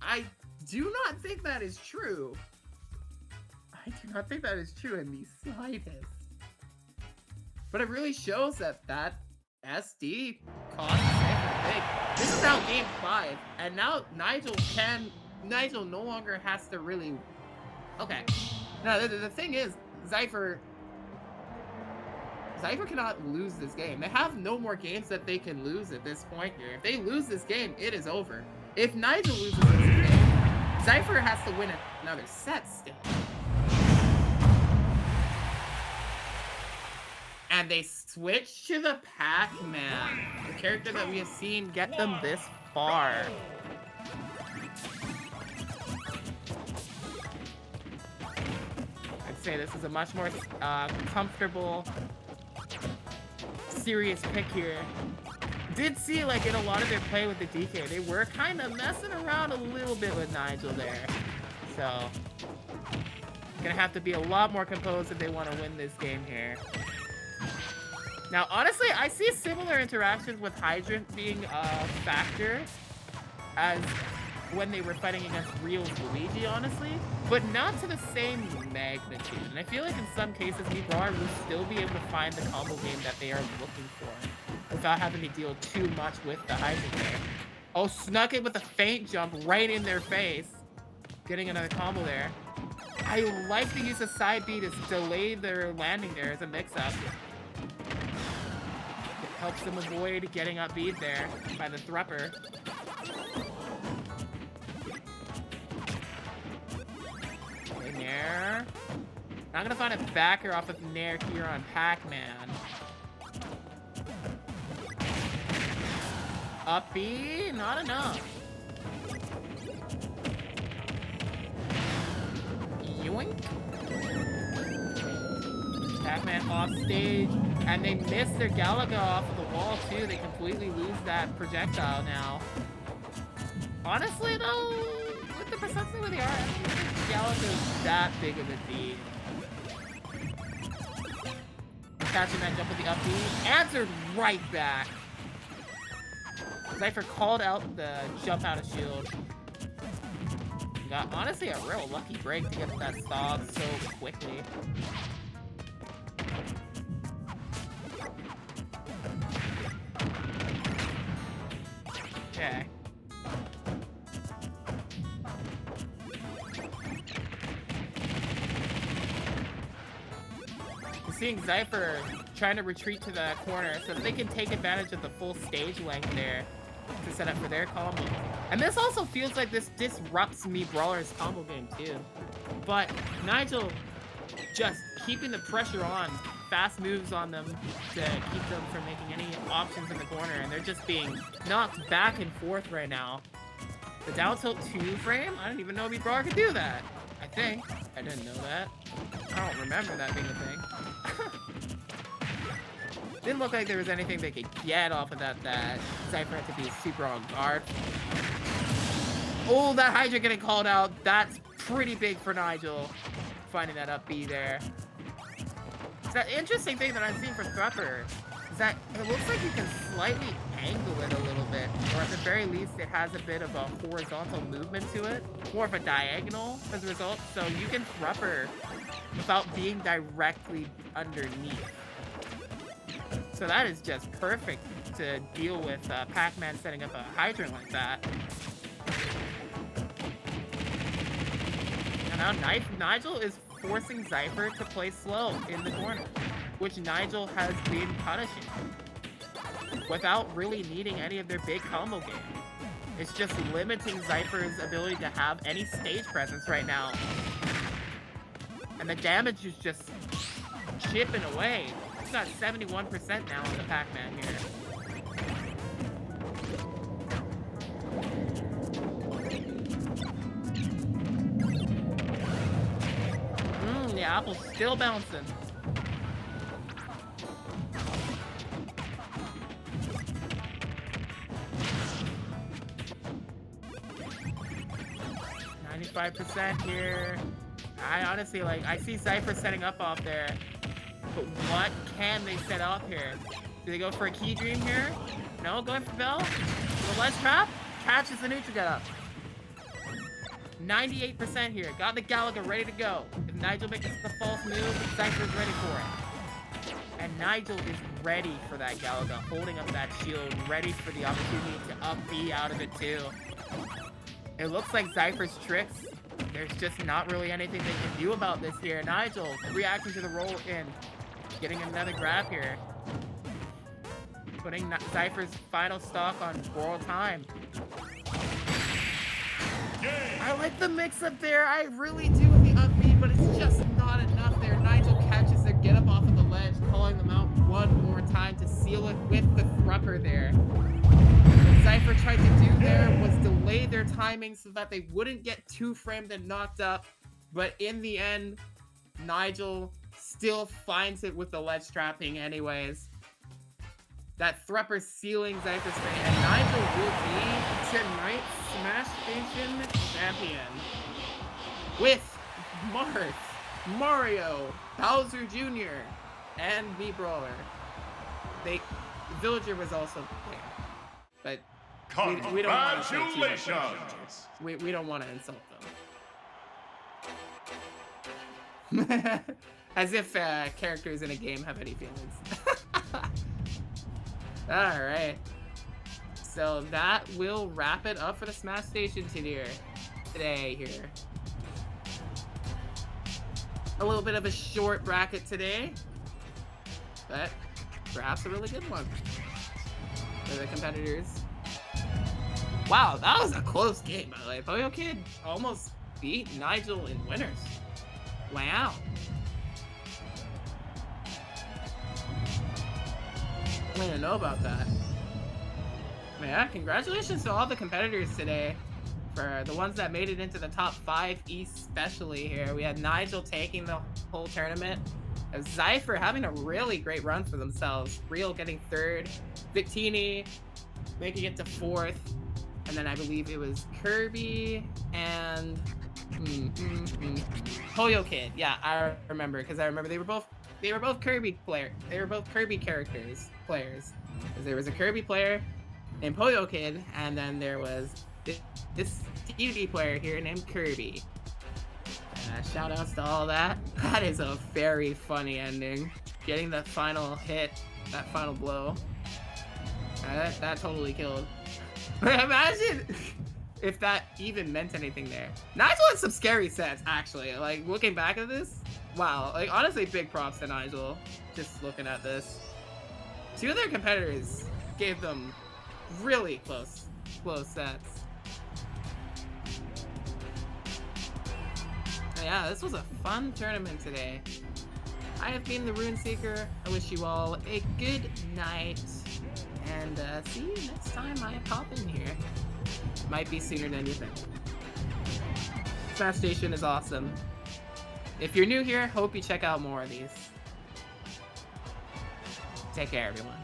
I do not think that is true. I do not think that is true in the slightest. But it really shows that SD cost Staiton big. This is now game 5, and now Nigel no longer has to really. Okay. Now the thing is, Zypher cannot lose this game. They have no more games that they can lose at this point here. If they lose this game, it is over. If Nigel loses this game, Zypher has to win another set still. And they switch to the Pac-Man, the character that we have seen get them this far. I'd say this is a much more comfortable, serious pick here. Did see, like, in a lot of their play with the DK, they were kind of messing around a little bit with Nigel there. So, gonna have to be a lot more composed if they want to win this game here. Now, honestly, I see similar interactions with Hydrant being a factor as when they were fighting against Real's Luigi, honestly, but not to the same magnitude. And I feel like in some cases, MiBrawler will still be able to find the combo game that they are looking for without having to deal too much with the Hydrant there. Oh, snuck it with a feint jump right in their face. Getting another combo there. I like the use of side B to delay their landing there as a mix-up. Helps them avoid getting up beat there by the Thrupper. Okay, Nair. Not gonna find a backer off of Nair here on Pac-Man. Up B, not enough. Yoink. Pac-Man off stage, and they miss their Galaga off of the wall too. They completely lose that projectile now. Honestly though, with the percentage with the R, I don't think Galaga is that big of a deal. Catching that jump with the up B, answered right back. Zypher called out the jump out of shield. Got honestly a real lucky break to get that stop so quickly. Okay. We're seeing Zypher trying to retreat to the corner so that they can take advantage of the full stage length there to set up for their combo. And this also feels like this disrupts MiBrawler's combo game too. But Nigel just keeping the pressure on, fast moves on them to keep them from making any options in the corner, and they're just being knocked back and forth right now. The down tilt 2 frame? I didn't even know MiBrawler could do that. I think. I didn't know that. I don't remember that being a thing. Didn't look like there was anything they could get off of that Zypher had to be super on guard. Oh, that Hydra getting called out. That's pretty big for Nigel. Finding that up B there. It's that interesting thing that I'm seeing for Thrupper is that it looks like you can slightly angle it a little bit, or at the very least it has a bit of a horizontal movement to it, more of a diagonal as a result, so you can Thrupper without being directly underneath. So that is just perfect to deal with Pac-Man setting up a hydrant like that. And now Nigel is forcing Zypher to play slow in the corner, which Nigel has been punishing without really needing any of their big combo game. It's just limiting Zypher's ability to have any stage presence right now. And the damage is just chipping away. It's got 71% now on the Pac-Man here. apple's still bouncing. %, here. I honestly, like, I see Zypher setting up off there. But what can they set off here? Do they go for a key dream here? No, going for Bell? The ledge trap? Catches the neutral get up. 98% here. Got the Galaga ready to go. If Nigel makes the false move, Zypher's ready for it. And Nigel is ready for that Galaga, holding up that shield, ready for the opportunity to up B out of it too. It looks like Zypher's tricks, there's just not really anything they can do about this here. Nigel reacting to the roll in, getting another grab here. Putting Zypher's final stock on World Time. I like the mix-up there, I really do with the up B, but it's just not enough there. Nigel catches their get up off of the ledge, calling them out one more time to seal it with the thrupper there. What Zypher tried to do there was delay their timing so that they wouldn't get too framed and knocked up, but in the end, Nigel still finds it with the ledge trapping anyways. That thrupper sealing Zypher's fate, and Nigel will be tonight's Smash Station champion. With Marth, Mario, Bowser Jr., and V-Brawler. Villager was also there. But we don't want to Congratulations! We don't want to insult them. As if characters in a game have any feelings. Alright. So that will wrap it up for the Smash Station today here. A little bit of a short bracket today, but perhaps a really good one for the competitors. Wow, that was a close game, by the way. Poyo Kid almost beat Nigel in winners. Wow. I didn't know about that. But yeah, congratulations to all the competitors today. For the ones that made it into the top 5 especially here. We had Nigel taking the whole tournament. Zypher having a really great run for themselves. Real getting 3rd. Victini making it to 4th. And then I believe it was Kirby and Poyo Kid. Yeah, I remember, because I remember they were both Kirby players. Because there was a Kirby player named Poyo Kid, and then there was this TD player here named Kirby. Shout outs to all that. That is a very funny ending. Getting that final hit, that final blow. That totally killed. Imagine if that even meant anything there. Nigel had some scary sets, actually. Like, looking back at this, wow. Like, honestly, big props to Nigel. Just looking at this. 2 of their competitors gave them really close sets. But yeah, this was a fun tournament today. I have been the Rune Seeker. I wish you all a good night. And see you next time I pop in here. Might be sooner than you think. Smash Station is awesome. If you're new here, hope you check out more of these. Take care, everyone.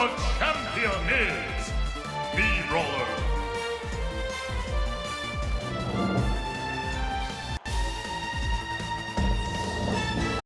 The champion is B-Brawler